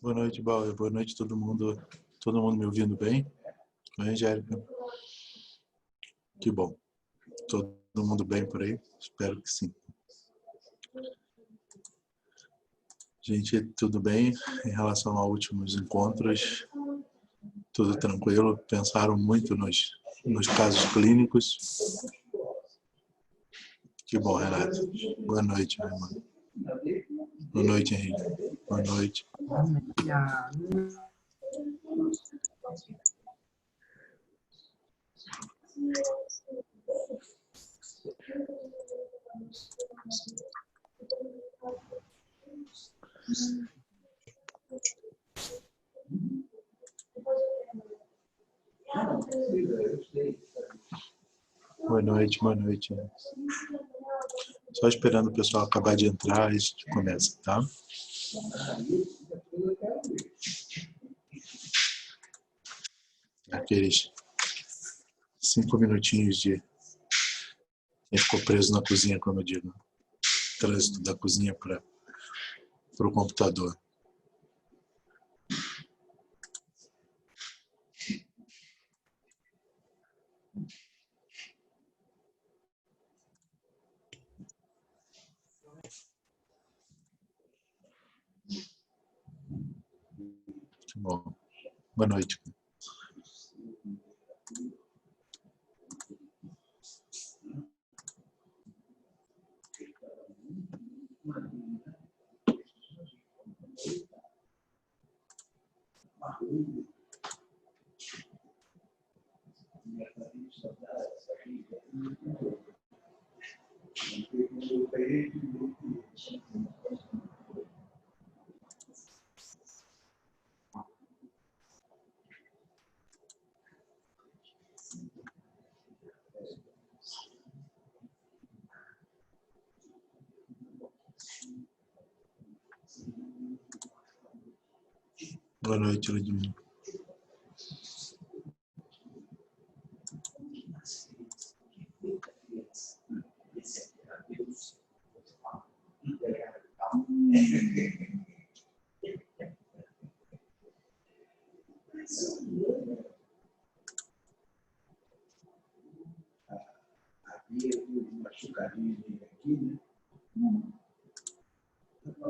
Boa noite, Bauer. Boa noite, todo mundo. Todo mundo me ouvindo bem? Oi, Angélica. Que bom. Todo mundo bem por aí? Espero que sim. Gente, tudo bem em relação aos últimos encontros? Tudo tranquilo? Pensaram muito nos casos clínicos? Que bom, Renato. Boa noite, meu irmão. Boa noite, Henrique. Boa noite. Boa noite, boa noite. Só esperando o pessoal acabar de entrar, a gente começa, tá? Aqueles 5 minutinhos de... Quem ficou preso na cozinha, como eu digo. Trânsito da cozinha para o computador. Bom, boa noite. Boa noite, Ludmila.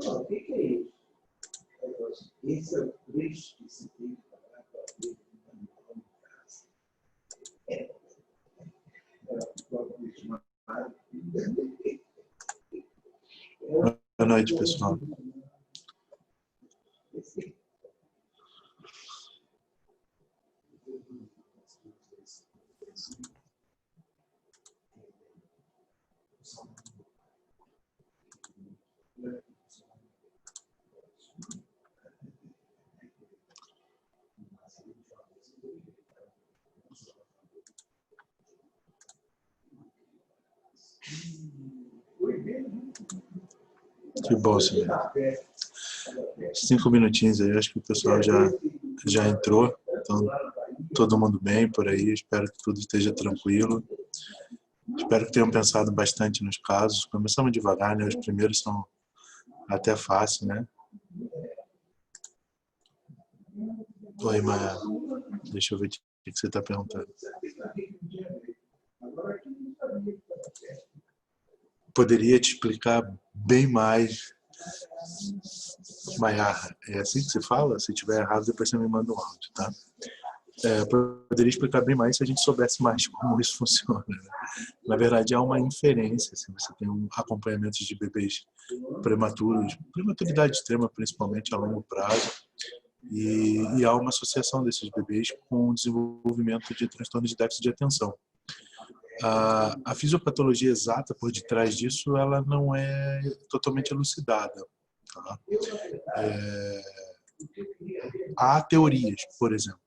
O que é isso? Esse é o preço que se tem que pagar para ver Boa noite, pessoal. Que bom, senhor. 5 minutinhos aí, acho que o pessoal já entrou. Então, todo mundo bem por aí. Espero que tudo esteja tranquilo. Espero que tenham pensado bastante nos casos. Começamos devagar, né? Os primeiros são até fáceis, né? Oi, Maia. Deixa eu ver o que você está perguntando. Poderia te explicar bem mais, Maia. É assim que se fala? Se tiver errado, depois você me manda um áudio, tá? Poderia explicar bem mais se a gente soubesse mais como isso funciona, né? Na verdade, há uma inferência. Se você tem um acompanhamento de bebês prematuros, prematuridade extrema principalmente a longo prazo, e há uma associação desses bebês com o desenvolvimento de transtorno de déficit de atenção. A fisiopatologia exata por detrás disso, ela não é totalmente elucidada. Tá? Há teorias, por exemplo.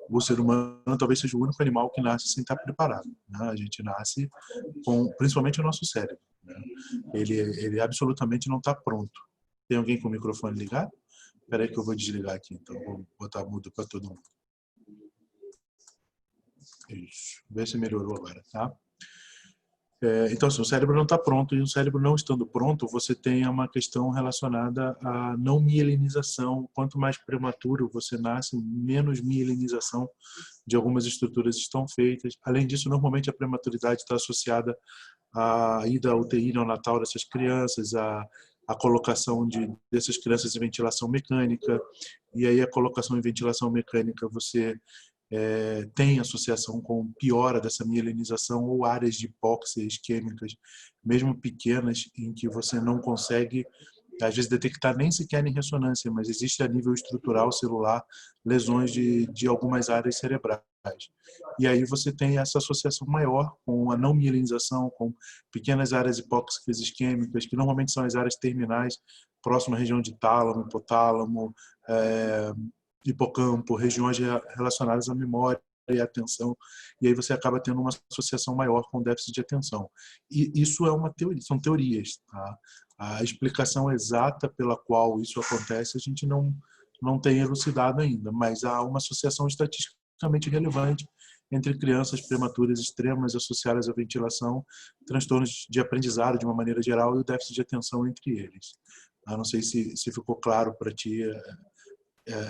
O ser humano talvez seja o único animal que nasce sem estar preparado, né? A gente nasce com, principalmente o nosso cérebro, né? Ele absolutamente não está pronto. Tem alguém com o microfone ligado? Espera aí que eu vou desligar aqui, então vou botar mudo para todo mundo. Isso. Vê se melhorou agora, tá? Então, assim, o cérebro não está pronto, e o cérebro não estando pronto, você tem uma questão relacionada à não mielinização. Quanto mais prematuro você nasce, menos mielinização de algumas estruturas estão feitas. Além disso, normalmente a prematuridade está associada à ida à UTI neonatal dessas crianças, a colocação dessas crianças em ventilação mecânica, e aí a colocação em ventilação mecânica você tem associação com piora dessa mielinização ou áreas de hipóxia isquêmicas, mesmo pequenas, em que você não consegue, às vezes, detectar nem sequer em ressonância, mas existe a nível estrutural, celular, lesões de algumas áreas cerebrais. E aí você tem essa associação maior com a não mielinização, com pequenas áreas hipóxicas isquêmicas, que normalmente são as áreas terminais, próxima à região de tálamo, hipotálamo, hipocampo, regiões relacionadas à memória e à atenção, e aí você acaba tendo uma associação maior com déficit de atenção. E isso é uma teoria, são teorias, tá? A explicação exata pela qual isso acontece a gente não tem elucidado ainda, mas há uma associação estatisticamente relevante entre crianças prematuras extremas associadas à ventilação, transtornos de aprendizado de uma maneira geral e o déficit de atenção entre eles. Eu não sei se ficou claro para ti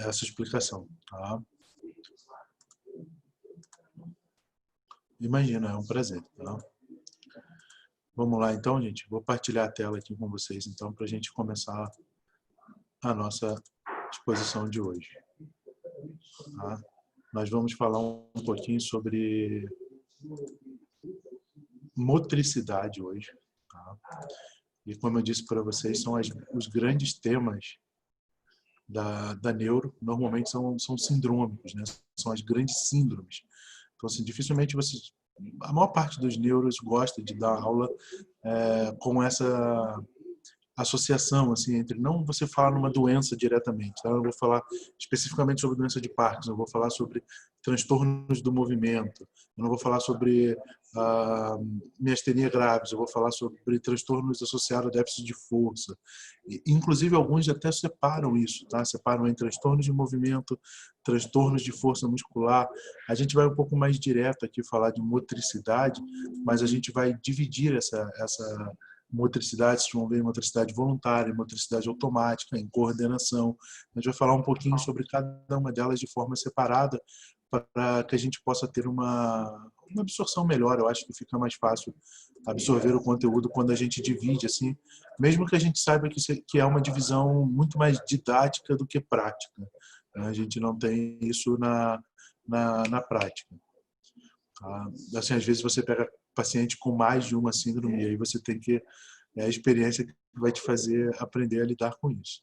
essa explicação, tá? Imagina, é um prazer, tá? Vamos lá então, gente. Vou partilhar a tela aqui com vocês, então, para a gente começar a nossa exposição de hoje. Tá? Nós vamos falar um pouquinho sobre motricidade hoje, tá? E como eu disse para vocês, são os grandes temas da neuro, normalmente são sindrômicos, né? São as grandes síndromes. Então, assim, dificilmente a maior parte dos neuros gosta de dar aula com essa associação, assim, entre não você falar numa doença diretamente, tá? Eu não vou falar especificamente sobre doença de Parkinson, eu vou falar sobre transtornos do movimento, eu não vou falar sobre miastenia graves, eu vou falar sobre transtornos associados a déficit de força. Inclusive, alguns até separam isso, tá? Separam em transtornos de movimento, transtornos de força muscular. A gente vai um pouco mais direto aqui falar de motricidade, mas a gente vai dividir essa motricidade, vocês vão ver motricidade voluntária, motricidade automática, em coordenação. A gente vai falar um pouquinho sobre cada uma delas de forma separada para que a gente possa ter uma absorção melhor. Eu acho que fica mais fácil absorver o conteúdo quando a gente divide, assim, mesmo que a gente saiba que é uma divisão muito mais didática do que prática. A gente não tem isso na prática. Assim, às vezes você pega paciente com mais de uma síndrome e aí você tem que a experiência que vai te fazer aprender a lidar com isso.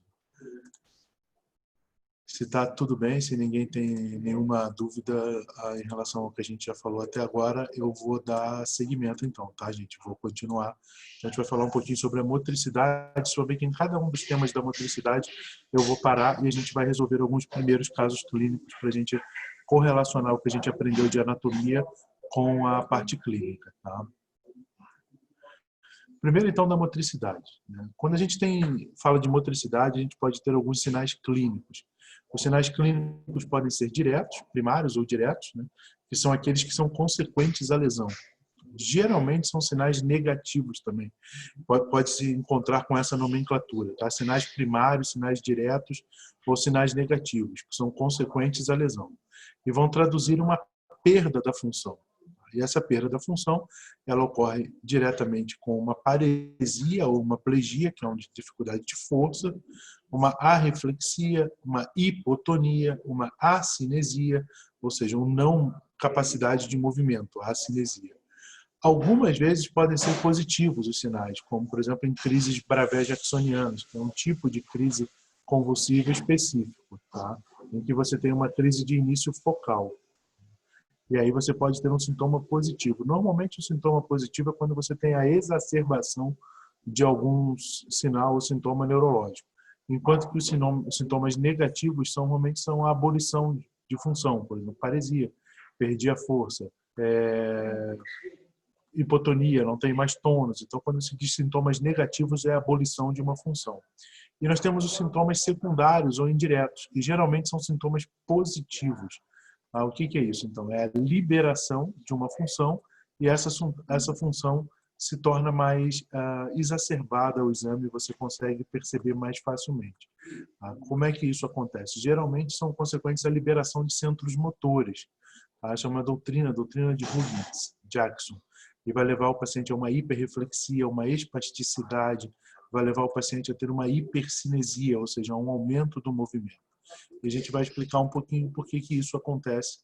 Se está tudo bem, se ninguém tem nenhuma dúvida em relação ao que a gente já falou até agora, eu vou dar seguimento então, tá, gente? Vou continuar. A gente vai falar um pouquinho sobre a motricidade, sobre que em cada um dos temas da motricidade eu vou parar e a gente vai resolver alguns primeiros casos clínicos para a gente correlacionar o que a gente aprendeu de anatomia com a parte clínica, tá? Primeiro, então, da motricidade, né? Quando a gente fala de motricidade, a gente pode ter alguns sinais clínicos. Os sinais clínicos podem ser diretos, primários ou diretos, né? Que são aqueles que são consequentes à lesão. Geralmente são sinais negativos também. Pode se encontrar com essa nomenclatura, tá? Sinais primários, sinais diretos ou sinais negativos, que são consequentes à lesão. E vão traduzir uma perda da função. E essa perda da função, ela ocorre diretamente com uma paresia ou uma plegia, que é uma dificuldade de força, uma arreflexia, uma hipotonia, uma acinesia, ou seja, uma não capacidade de movimento, a acinesia. Algumas vezes podem ser positivos os sinais, como, por exemplo, em crises Bravais-Jacksonianas, que é um tipo de crise convulsiva específico, tá? Em que você tem uma crise de início focal. E aí você pode ter um sintoma positivo. Normalmente o sintoma positivo é quando você tem a exacerbação de algum sinal ou sintoma neurológico. Enquanto que os sintomas negativos normalmente são a abolição de função, por exemplo, paresia, perdi a força, hipotonia, não tem mais tônus. Então, quando se diz sintomas negativos, é a abolição de uma função. E nós temos os sintomas secundários ou indiretos, que geralmente são sintomas positivos. O que é isso? Então, é a liberação de uma função e essa função se torna mais exacerbada ao exame e você consegue perceber mais facilmente. Como é que isso acontece? Geralmente são consequentes da liberação de centros motores. Essa é uma doutrina de Huggins-Jackson, e vai levar o paciente a uma hiperreflexia, uma espasticidade, vai levar o paciente a ter uma hipercinesia, ou seja, um aumento do movimento. E a gente vai explicar um pouquinho por que isso acontece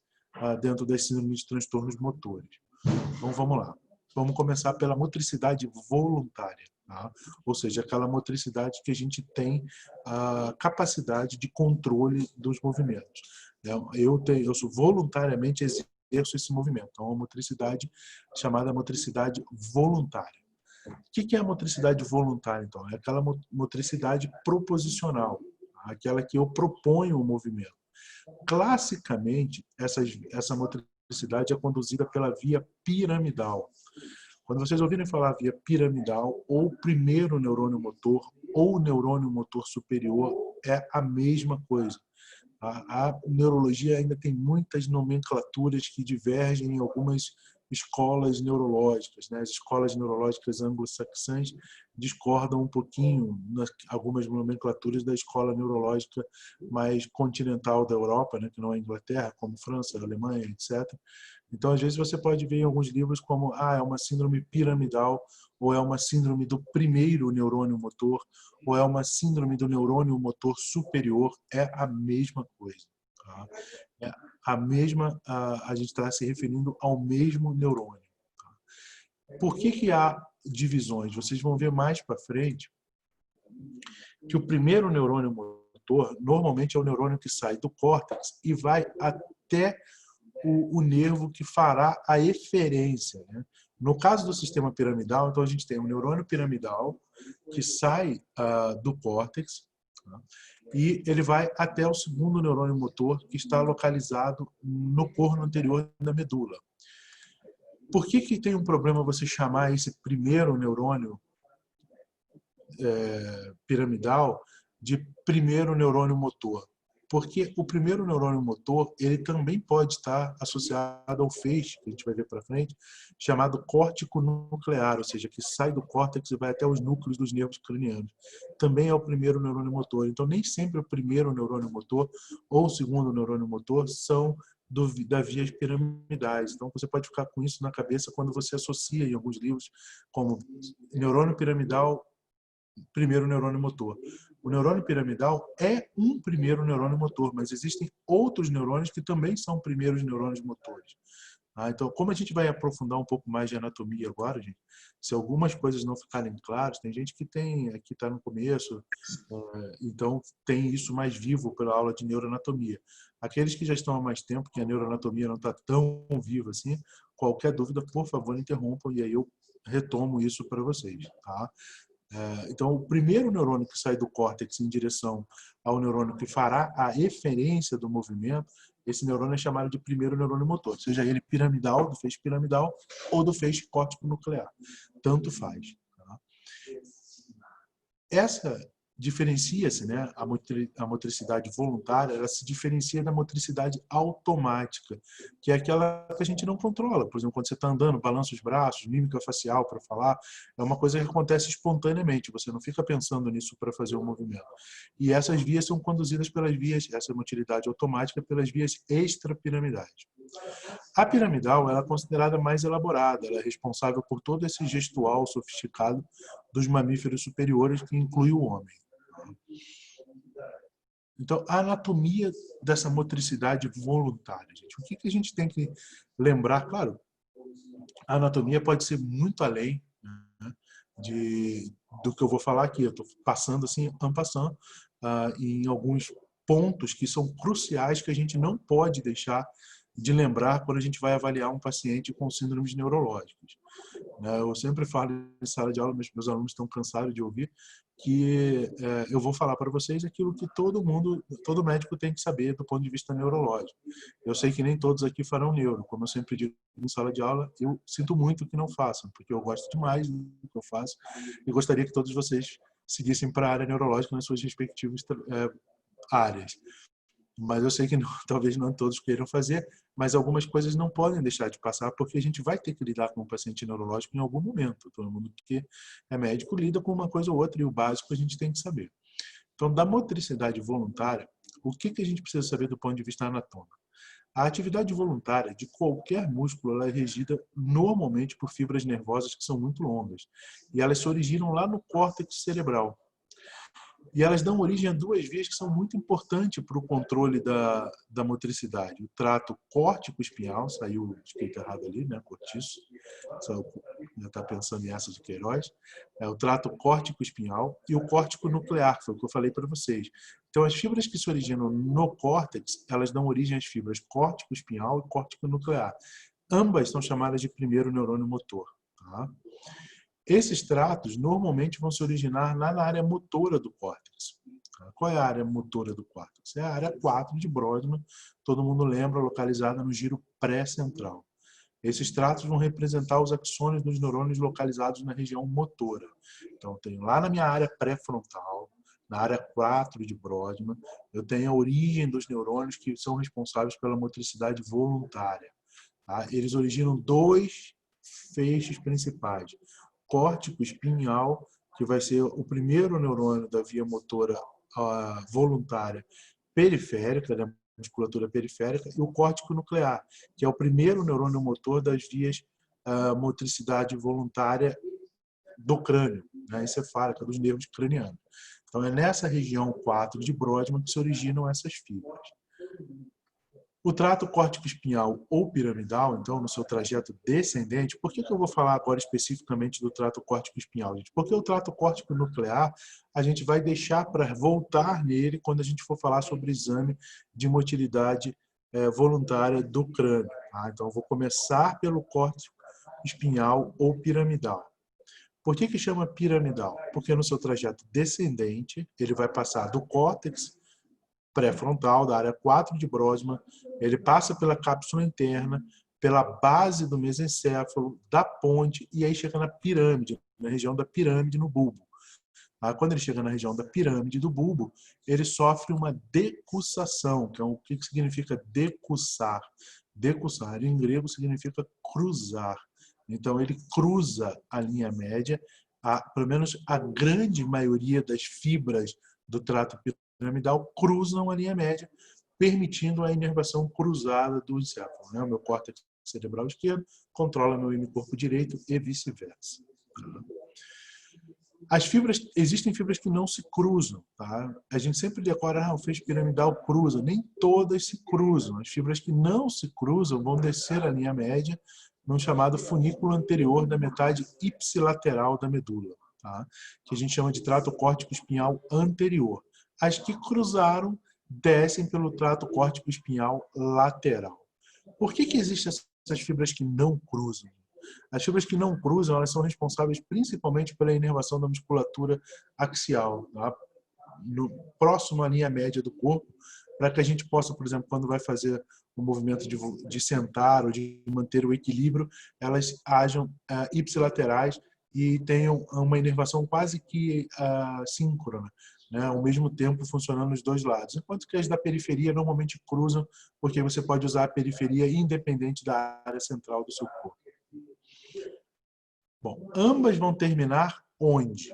dentro das síndromes de transtornos motores. Então, vamos lá. Vamos começar pela motricidade voluntária, tá? Ou seja, aquela motricidade que a gente tem a capacidade de controle dos movimentos. Eu sou voluntariamente exerço esse movimento. Então, uma motricidade chamada motricidade voluntária. O que é a motricidade voluntária, então? É aquela motricidade proposicional, aquela que eu proponho o movimento. Classicamente, essa motricidade é conduzida pela via piramidal. Quando vocês ouvirem falar via piramidal, ou primeiro neurônio motor, ou neurônio motor superior, é a mesma coisa. A neurologia ainda tem muitas nomenclaturas que divergem em algumas escolas neurológicas, né? As escolas neurológicas anglo-saxãs discordam um pouquinho nas algumas nomenclaturas da escola neurológica mais continental da Europa, né? Que não é a Inglaterra, como França, Alemanha, etc. Então, às vezes você pode ver em alguns livros como é uma síndrome piramidal, ou é uma síndrome do primeiro neurônio motor, ou é uma síndrome do neurônio motor superior. É a mesma coisa. Tá? É a mesma, a gente está se referindo ao mesmo neurônio. Tá? Por que há divisões? Vocês vão ver mais para frente que o primeiro neurônio motor normalmente é o neurônio que sai do córtex e vai até o nervo que fará a eferência, né? No caso do sistema piramidal, então a gente tem um neurônio piramidal que sai do córtex, tá? E ele vai até o segundo neurônio motor que está localizado no corno anterior da medula. Por que tem um problema você chamar esse primeiro neurônio piramidal de primeiro neurônio motor? Porque o primeiro neurônio motor ele também pode estar associado ao feixe, que a gente vai ver para frente, chamado córtico nuclear, ou seja, que sai do córtex e vai até os núcleos dos nervos cranianos. Também é o primeiro neurônio motor. Então, nem sempre o primeiro neurônio motor ou o segundo neurônio motor são das vias piramidais. Então, você pode ficar com isso na cabeça quando você associa em alguns livros como neurônio piramidal, primeiro neurônio motor. O neurônio piramidal é um primeiro neurônio motor, mas existem outros neurônios que também são primeiros neurônios motores. Então, como a gente vai aprofundar um pouco mais de anatomia agora, gente, se algumas coisas não ficarem claras, tem gente que aqui está no começo, então tem isso mais vivo pela aula de neuroanatomia. Aqueles que já estão há mais tempo, que a neuroanatomia não está tão viva assim, qualquer dúvida, por favor, interrompam e aí eu retomo isso para vocês, tá? Então, o primeiro neurônio que sai do córtex em direção ao neurônio que fará a eferência do movimento, esse neurônio é chamado de primeiro neurônio motor, seja ele piramidal, do feixe piramidal, ou do feixe córtico nuclear. Tanto faz. Tá? Essa diferencia-se, né? A motricidade voluntária, ela se diferencia da motricidade automática, que é aquela que a gente não controla. Por exemplo, quando você está andando, balança os braços, mímica facial para falar, é uma coisa que acontece espontaneamente, você não fica pensando nisso para fazer o movimento. E essas vias são conduzidas pelas vias, essa motilidade automática, pelas vias extrapiramidais. A piramidal ela é considerada mais elaborada, ela é responsável por todo esse gestual sofisticado dos mamíferos superiores, que inclui o homem. Então, a anatomia dessa motricidade voluntária, gente. O que a gente tem que lembrar? Claro, a anatomia pode ser muito além, né, do que eu vou falar aqui. Eu estou passando assim, en passant, em alguns pontos que são cruciais que a gente não pode deixar de lembrar quando a gente vai avaliar um paciente com síndromes neurológicas. Eu sempre falo em sala de aula, meus alunos estão cansados de ouvir, que eu vou falar para vocês aquilo que todo médico tem que saber do ponto de vista neurológico. Eu sei que nem todos aqui farão neuro, como eu sempre digo em sala de aula, eu sinto muito que não façam, porque eu gosto demais do que eu faço e gostaria que todos vocês seguissem para a área neurológica nas suas respectivas áreas. Mas eu sei que não, talvez não todos queiram fazer, mas algumas coisas não podem deixar de passar, porque a gente vai ter que lidar com um paciente neurológico em algum momento. Todo mundo que é médico lida com uma coisa ou outra, e o básico a gente tem que saber. Então, da motricidade voluntária, o que a gente precisa saber do ponto de vista anatômico? A atividade voluntária de qualquer músculo ela é regida normalmente por fibras nervosas que são muito longas, e elas se originam lá no córtex cerebral. E elas dão origem a duas vias que são muito importantes para o controle da motricidade. O trato córtico-espinhal, saiu escrito errado ali, né? Cortiço, já está pensando em essa de Queiroz. É o trato córtico-espinhal e o córtico nuclear, que foi o que eu falei para vocês. Então, as fibras que se originam no córtex, elas dão origem às fibras córtico-espinhal e córtico nuclear. Ambas são chamadas de primeiro neurônio motor. Tá? Esses tratos normalmente vão se originar na área motora do córtex. Qual é a área motora do córtex? É a área 4 de Brodmann, todo mundo lembra, localizada no giro pré-central. Esses tratos vão representar os axônios dos neurônios localizados na região motora. Então, eu tenho lá na minha área pré-frontal, na área 4 de Brodmann, eu tenho a origem dos neurônios que são responsáveis pela motricidade voluntária. Tá? Eles originam dois feixes principais. Córtico espinhal, que vai ser o primeiro neurônio da via motora voluntária periférica, da musculatura periférica, e o córtico nuclear, que é o primeiro neurônio motor das vias motricidade voluntária do crânio, né, encefálica, dos nervos cranianos. Então, é nessa região 4 de Brodmann que se originam essas fibras. O trato córtico-espinhal ou piramidal, então, no seu trajeto descendente, por que eu vou falar agora especificamente do trato córtico-espinhal, gente? Porque o trato córtico-nuclear, a gente vai deixar para voltar nele quando a gente for falar sobre o exame de motilidade voluntária do crânio. Tá? Então, eu vou começar pelo córtico-espinhal ou piramidal. Por que chama piramidal? Porque no seu trajeto descendente, ele vai passar do córtex pré-frontal, da área 4 de Brodmann, ele passa pela cápsula interna, pela base do mesencéfalo, da ponte, e aí chega na pirâmide, na região da pirâmide no bulbo. Quando ele chega na região da pirâmide do bulbo, ele sofre uma decussação, que é o que significa decussar. Decussar, em grego, significa cruzar. Então, ele cruza a linha média, pelo menos a grande maioria das fibras do trato piramidal cruzam a linha média, permitindo a inervação cruzada do encéfalo. Né? O meu córtex cerebral esquerdo controla meu hemicorpo direito e vice-versa. As fibras, existem fibras que não se cruzam. Tá? A gente sempre decora, o feixe piramidal cruza. Nem todas se cruzam. As fibras que não se cruzam vão descer a linha média no chamado funículo anterior da metade ipsilateral da medula, tá? Que a gente chama de trato córtico-espinhal anterior. As que cruzaram descem pelo trato córtico-espinhal lateral. Por que existem essas fibras que não cruzam? As fibras que não cruzam, elas são responsáveis principalmente pela inervação da musculatura axial, tá? Próximo à linha média do corpo, para que a gente possa, por exemplo, quando vai fazer o movimento de sentar ou de manter o equilíbrio, elas ajam ipsilaterais e tenham uma inervação quase que síncrona, né? Ao mesmo tempo funcionando nos dois lados. Enquanto que as da periferia normalmente cruzam, porque você pode usar a periferia independente da área central do seu corpo. Bom, ambas vão terminar onde?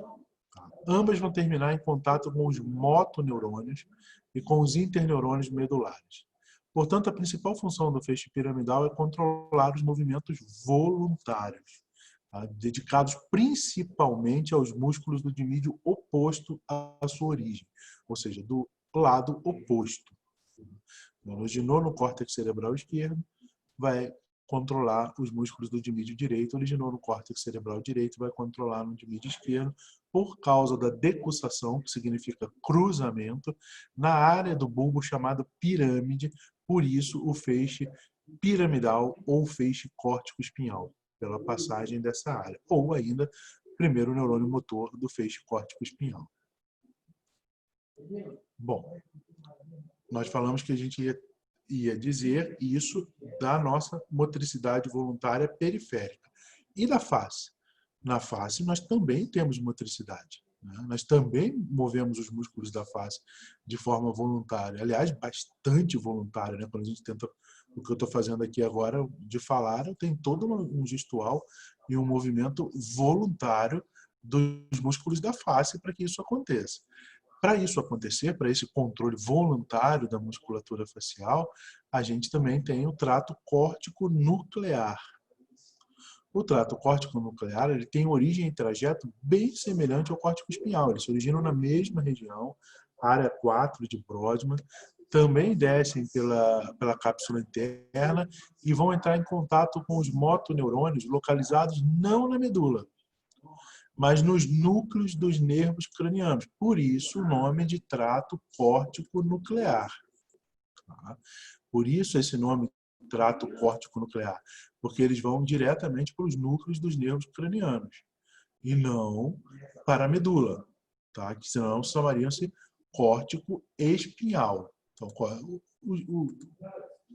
Ambas vão terminar em contato com os motoneurônios e com os interneurônios medulares. Portanto, a principal função do feixe piramidal é controlar os movimentos voluntários, tá? Dedicados principalmente aos músculos do dimídio oposto à sua origem, ou seja, do lado oposto. O originou no córtex cerebral esquerdo, vai controlar os músculos do dimídio direito, originou no córtex cerebral direito, vai controlar no dimídio esquerdo, por causa da decussação, que significa cruzamento, na área do bulbo chamada pirâmide, por isso o feixe piramidal ou feixe córtico-espinhal, pela passagem dessa área, ou ainda primeiro neurônio motor do feixe córtico-espinhal. Bom, nós falamos que a gente ia dizer isso da nossa motricidade voluntária periférica. E da face? Na face nós também temos motricidade, né? Nós também movemos os músculos da face de forma voluntária. Aliás, bastante voluntária, né? Quando a gente tenta, o que eu estou fazendo aqui agora de falar, tem todo um gestual e um movimento voluntário dos músculos da face para que isso aconteça. Para isso acontecer, para esse controle voluntário da musculatura facial, a gente também tem o trato córtico nuclear. O trato córtico nuclear ele tem origem e trajeto bem semelhante ao córtico espinhal. Eles se originam na mesma região, área 4 de Brodmann, também descem pela cápsula interna e vão entrar em contato com os motoneurônios localizados não na medula, mas nos núcleos dos nervos cranianos. Por isso o nome de trato córtico nuclear. Por isso esse nome trato córtico nuclear, porque eles vão diretamente para os núcleos dos nervos cranianos e não para a medula, tá? Que senão chamariam-se córtico espinhal. Então,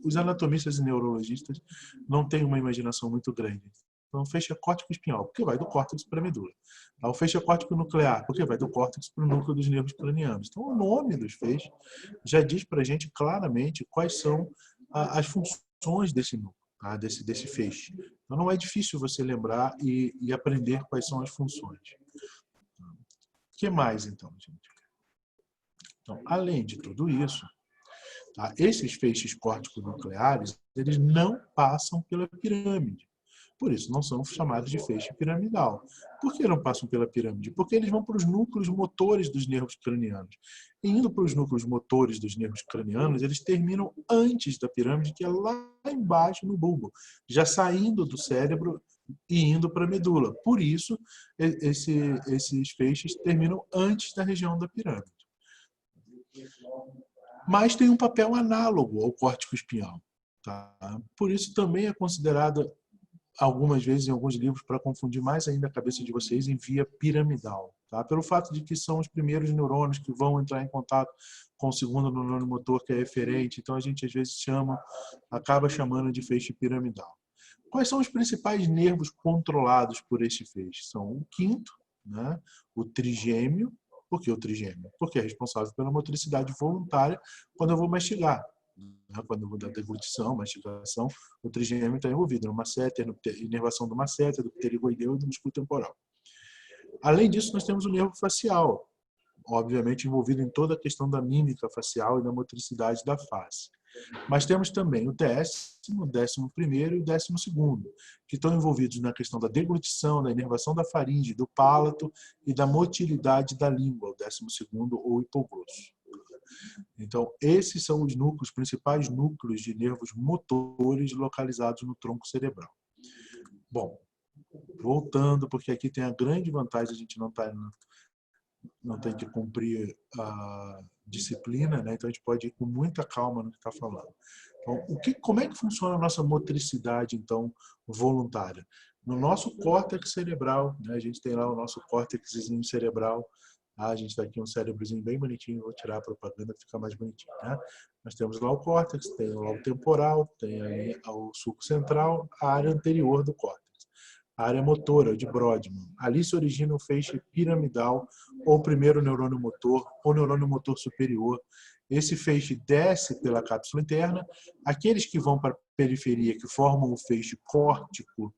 os anatomistas e neurologistas não têm uma imaginação muito grande. Então, feixe córtico espinhal, porque vai do córtex para a medula. O feixe córtico nuclear, porque vai do córtex para o núcleo dos nervos cranianos. Então, o nome dos feixes já diz para a gente claramente quais são as funções desse núcleo, tá? desse feixe. Então, não é difícil você lembrar e aprender quais são as funções. O que mais, então, gente? Então, além de tudo isso, tá? Esses feixes córtico-nucleares, eles não passam pela pirâmide. Por isso, não são chamados de feixe piramidal. Por que não passam pela pirâmide? Porque eles vão para os núcleos motores dos nervos cranianos. E indo para os núcleos motores dos nervos cranianos, eles terminam antes da pirâmide, que é lá embaixo no bulbo, já saindo do cérebro e indo para a medula. Por isso, esses feixes terminam antes da região da pirâmide. Mas tem um papel análogo ao córtico espinhal. Tá? Por isso também é considerada, algumas vezes em alguns livros, para confundir mais ainda a cabeça de vocês, em via piramidal. Tá? Pelo fato de que são os primeiros neurônios que vão entrar em contato com o segundo neurônio motor, que é eferente. Então a gente às vezes acaba chamando de feixe piramidal. Quais são os principais nervos controlados por este feixe? São o quinto, né? O trigêmeo. Por que o trigêmeo? Porque é responsável pela motricidade voluntária quando eu vou mastigar. Quando eu vou dar deglutição, mastigação, o trigêmeo está envolvido no masséter, na inervação do masséter, do pterigoideu e do músculo temporal. Além disso, nós temos o nervo facial, obviamente envolvido em toda a questão da mímica facial e da motricidade da face. Mas temos também o décimo, o 11º e o 12º, que estão envolvidos na questão da deglutição, da inervação da faringe, do palato e da motilidade da língua, o 12º ou hipogrosso. Então, esses são os núcleos, principais núcleos de nervos motores localizados no tronco cerebral. Bom, voltando, porque aqui tem a grande vantagem, a gente não tem que cumprir a disciplina, né? Então a gente pode ir com muita calma no que está falando. Então, como é que funciona a nossa motricidade, então, voluntária? No nosso córtex cerebral, né? A gente tem lá o nosso córtexzinho cerebral. A gente está aqui um cérebrozinho bem bonitinho, vou tirar a propaganda para ficar mais bonitinho. Né? Nós temos lá o córtex, tem lá o temporal, tem aí o sulco central, a área anterior do córtex. A área motora de Brodmann. Ali se origina o feixe piramidal, ou primeiro neurônio motor, ou neurônio motor superior. Esse feixe desce pela cápsula interna. Aqueles que vão para a periferia, que formam o feixe córtico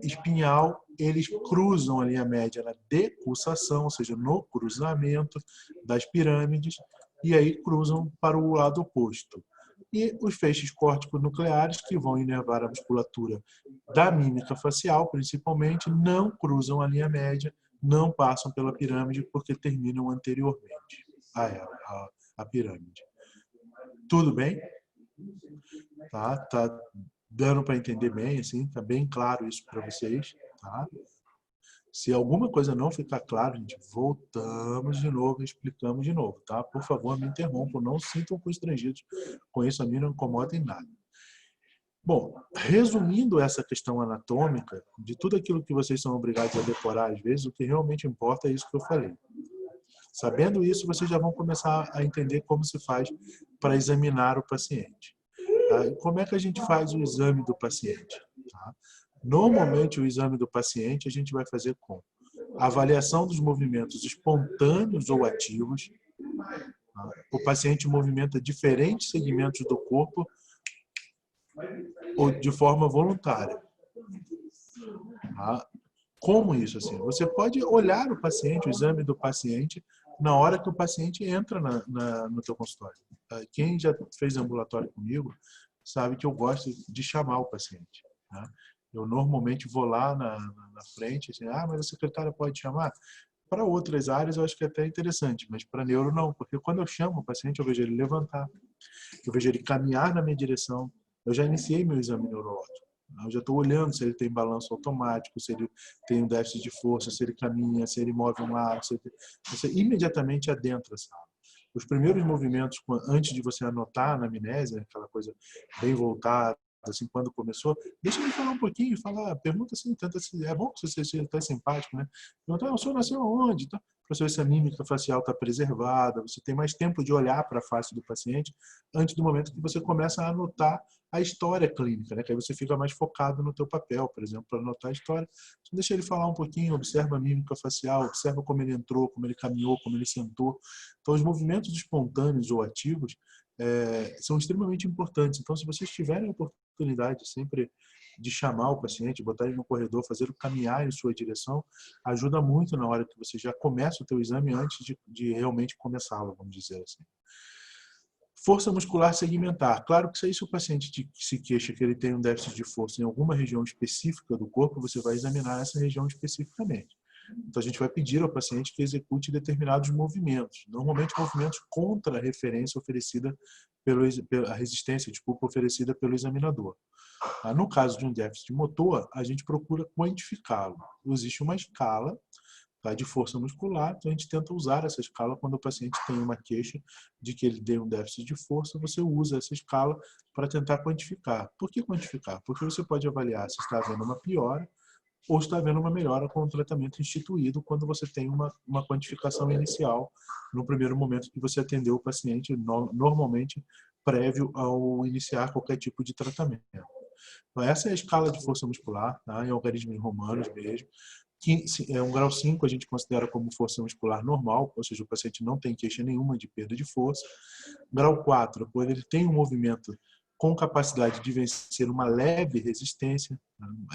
espinhal, eles cruzam a linha média na decussação, ou seja, no cruzamento das pirâmides, e aí cruzam para o lado oposto. E os feixes córtico-nucleares, que vão inervar a musculatura da mímica facial, principalmente, não cruzam a linha média, não passam pela pirâmide, porque terminam anteriormente a ela, a pirâmide. Tudo bem? Tá dando para entender bem, assim, tá bem claro isso para vocês, tá? Se alguma coisa não ficar claro, gente, voltamos de novo e explicamos de novo, tá? Por favor, me interrompam, não sintam constrangidos com isso, a mim não incomoda em nada. Bom, resumindo essa questão anatômica, de tudo aquilo que vocês são obrigados a decorar às vezes, o que realmente importa é isso que eu falei. Sabendo isso, vocês já vão começar a entender como se faz para examinar o paciente. Tá? E como é que a gente faz o exame do paciente? Tá? Normalmente, o exame do paciente a gente vai fazer com a avaliação dos movimentos espontâneos ou ativos. Tá? O paciente movimenta diferentes segmentos do corpo ou de forma voluntária. Tá? Como isso? Assim? Você pode olhar o paciente, o exame do paciente, na hora que o paciente entra no teu consultório. Quem já fez ambulatório comigo sabe que eu gosto de chamar o paciente. Né? Eu normalmente vou lá na frente, assim, mas a secretária pode chamar? Para outras áreas eu acho que é até interessante, mas para neuro não, porque quando eu chamo o paciente eu vejo ele levantar, eu vejo ele caminhar na minha direção, eu já iniciei meu exame neurológico. Eu já estou olhando se ele tem balanço automático, se ele tem um déficit de força, se ele caminha, se ele move um lado. Você imediatamente adentra a sala. Os primeiros movimentos, antes de você anotar na amnésia, aquela coisa bem voltada, assim, quando começou, deixa ele falar um pouquinho, pergunta assim, tenta se é bom que você seja até simpático, né? Pergunta, o senhor nasceu aonde? Tá? Para saber se a mímica facial está preservada, você tem mais tempo de olhar para a face do paciente antes do momento que você começa a anotar a história clínica, né? Que aí você fica mais focado no teu papel, por exemplo, para anotar a história. Então, deixa ele falar um pouquinho, observa a mímica facial, observa como ele entrou, como ele caminhou, como ele sentou. Então, os movimentos espontâneos ou ativos são extremamente importantes. Então, se vocês tiverem a oportunidade sempre de chamar o paciente, botar ele no corredor, fazer o caminhar em sua direção, ajuda muito na hora que você já começa o teu exame antes de realmente começá-lo, vamos dizer assim. Força muscular segmentar. Claro que se o paciente se queixa que ele tem um déficit de força em alguma região específica do corpo, você vai examinar essa região especificamente. Então, a gente vai pedir ao paciente que execute determinados movimentos, normalmente movimentos contra a referência oferecida a resistência, oferecida pelo examinador. No caso de um déficit motor, a gente procura quantificá-lo. Existe uma escala de força muscular, então a gente tenta usar essa escala quando o paciente tem uma queixa de que ele tem um déficit de força, você usa essa escala para tentar quantificar. Por que quantificar? Porque você pode avaliar se está havendo uma piora ou está havendo uma melhora com o tratamento instituído quando você tem uma quantificação inicial no primeiro momento que você atendeu o paciente, normalmente prévio ao iniciar qualquer tipo de tratamento. Então, essa é a escala de força muscular, tá? Em algarismos romanos mesmo. Um grau 5 a gente considera como força muscular normal, ou seja, o paciente não tem queixa nenhuma de perda de força. Grau 4, quando ele tem um movimento com capacidade de vencer uma leve resistência,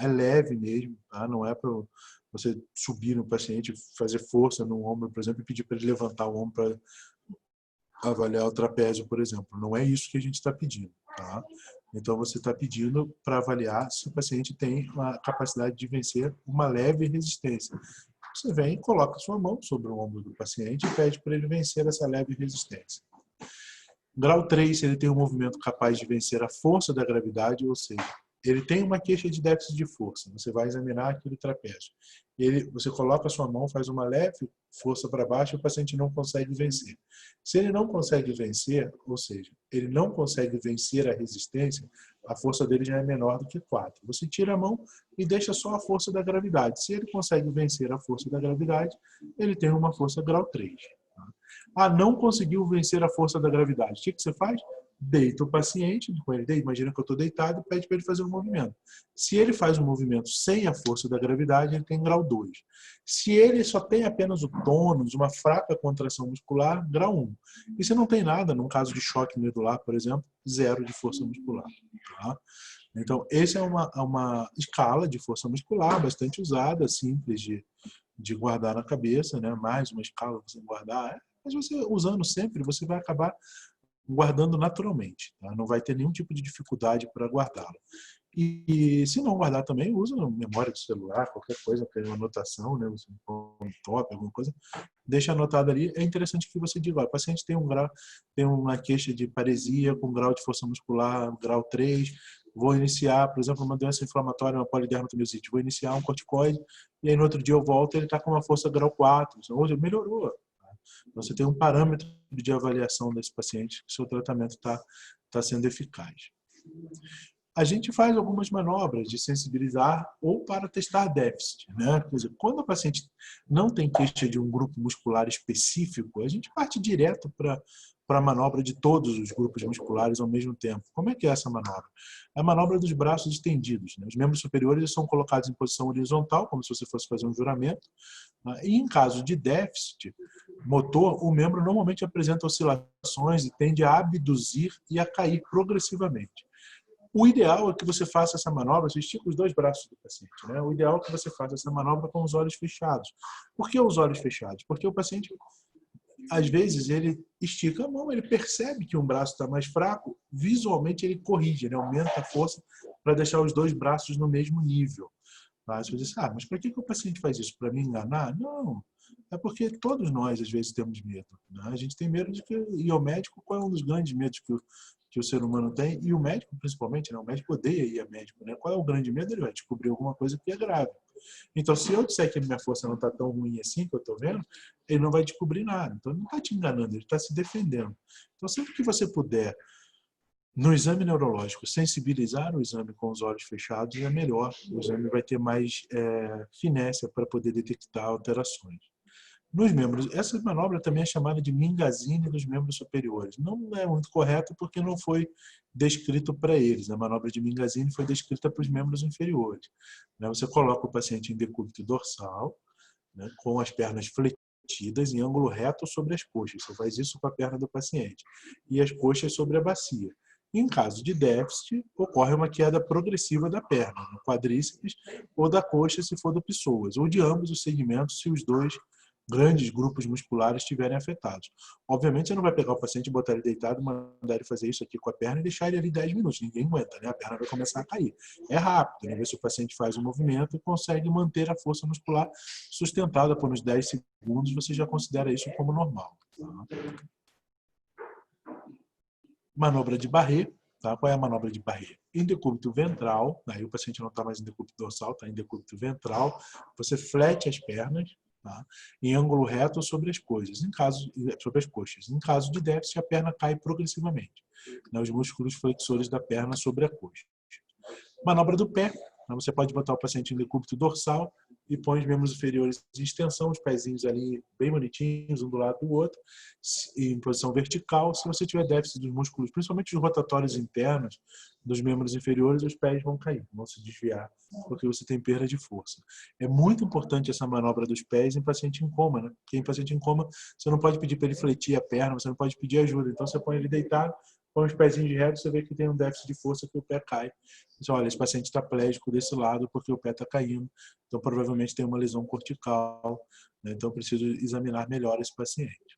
é leve mesmo, tá? Não é para você subir no paciente, fazer força no ombro, por exemplo, e pedir para ele levantar o ombro para avaliar o trapézio, por exemplo. Não é isso que a gente está pedindo, tá? Então, você está pedindo para avaliar se o paciente tem a capacidade de vencer uma leve resistência. Você vem e coloca sua mão sobre o ombro do paciente e pede para ele vencer essa leve resistência. Grau 3, se ele tem um movimento capaz de vencer a força da gravidade, ou seja, ele tem uma queixa de déficit de força. Você vai examinar aquele trapézio. Você coloca a sua mão, faz uma leve força para baixo e o paciente não consegue vencer. Se ele não consegue vencer, ou seja, ele não consegue vencer a resistência, a força dele já é menor do que 4. Você tira a mão e deixa só a força da gravidade. Se ele consegue vencer a força da gravidade, ele tem uma força grau 3. Não conseguiu vencer a força da gravidade. O que você faz? Deita o paciente, imagina que eu estou deitado e pede para ele fazer um movimento. Se ele faz um movimento sem a força da gravidade, ele tem grau 2. Se ele só tem apenas o tônus, uma fraca contração muscular, grau 1. E se não tem nada, num caso de choque medular, por exemplo, 0 de força muscular. Tá? Então, essa é uma escala de força muscular bastante usada, simples de guardar na cabeça, né? Mais uma escala para você guardar. Mas você usando sempre, você vai acabar guardando naturalmente. Tá? Não vai ter nenhum tipo de dificuldade para guardá-lo. E se não guardar também, usa memória do celular, qualquer coisa, uma anotação, né? Você põe um top, alguma coisa, deixa anotado ali. É interessante que você diga, ó, o paciente tem tem uma queixa de paresia com grau de força muscular, grau 3, vou iniciar, por exemplo, uma doença inflamatória, uma polidermatomiosite, vou iniciar um corticoide, e aí no outro dia eu volto e ele está com uma força grau 4, ou seja, melhorou. Você tem um parâmetro de avaliação desse paciente, que o seu tratamento está sendo eficaz. A gente faz algumas manobras de sensibilizar ou para testar déficit, né? Quer dizer, quando o paciente não tem queixa de um grupo muscular específico, a gente parte direto para a manobra de todos os grupos musculares ao mesmo tempo. Como é que é essa manobra? É a manobra dos braços estendidos, né? Os membros superiores são colocados em posição horizontal, como se você fosse fazer um juramento, né? E em caso de déficit motor, o membro normalmente apresenta oscilações e tende a abduzir e a cair progressivamente. O ideal é que você faça essa manobra, você estica os dois braços do paciente, né? O ideal é que você faça essa manobra com os olhos fechados. Por que os olhos fechados? Porque o paciente, às vezes, ele estica a mão, ele percebe que um braço está mais fraco, visualmente ele corrige, ele aumenta a força para deixar os dois braços no mesmo nível. Você diz, mas para que o paciente faz isso? Para me enganar? Não. É porque todos nós, às vezes, temos medo. Né? A gente tem medo de que... E o médico, qual é um dos grandes medos que o ser humano tem? E o médico, principalmente, né? O médico odeia ir a médico. Né? Qual é o grande medo? Ele vai descobrir alguma coisa que é grave. Então, se eu disser que a minha força não está tão ruim assim, que eu estou vendo, ele não vai descobrir nada. Então, ele não está te enganando, ele está se defendendo. Então, sempre que você puder, no exame neurológico, sensibilizar o exame com os olhos fechados é melhor. O exame vai ter mais finesse para poder detectar alterações. Nos membros, essa manobra também é chamada de Mingazine dos membros superiores. Não é muito correto porque não foi descrito para eles. A manobra de Mingazine foi descrita para os membros inferiores. Você coloca o paciente em decúbito dorsal, né, com as pernas fletidas em ângulo reto sobre as coxas. Você faz isso com a perna do paciente. E as coxas sobre a bacia. Em caso de déficit, ocorre uma queda progressiva da perna, no quadríceps ou da coxa, se for do psoas, ou de ambos os segmentos, se os dois grandes grupos musculares estiverem afetados. Obviamente, você não vai pegar o paciente, botar ele deitado, mandar ele fazer isso aqui com a perna e deixar ele ali 10 minutos. Ninguém aguenta, né? A perna vai começar a cair. É rápido, né? Ver se o paciente faz um movimento e consegue manter a força muscular sustentada por uns 10 segundos, você já considera isso como normal. Tá? Manobra de Barré. Tá? Qual é a manobra de Barré? Em decúbito ventral, aí o paciente não está mais em decúbito dorsal, está em decúbito ventral, você flete as pernas, tá? Em ângulo reto sobre as coxas. Sobre as coxas. Em caso de déficit, a perna cai progressivamente, né? Os músculos flexores da perna sobre a coxa. Manobra do pé. Você pode botar o paciente em decúbito dorsal e põe os membros inferiores em extensão, os pezinhos ali bem bonitinhos, um do lado do outro, em posição vertical. Se você tiver déficit dos músculos, principalmente os rotatórios internos dos membros inferiores, os pés vão cair, vão se desviar, porque você tem perda de força. É muito importante essa manobra dos pés em paciente em coma, né? Porque em paciente em coma, você não pode pedir para ele fletir a perna, você não pode pedir ajuda. Então, você põe ele deitado, põe os pezinhos de reto, você vê que tem um déficit de força que o pé cai. Então, olha, esse paciente está plégico desse lado porque o pé está caindo. Então, provavelmente tem uma lesão cortical. Né? Então, eu preciso examinar melhor esse paciente.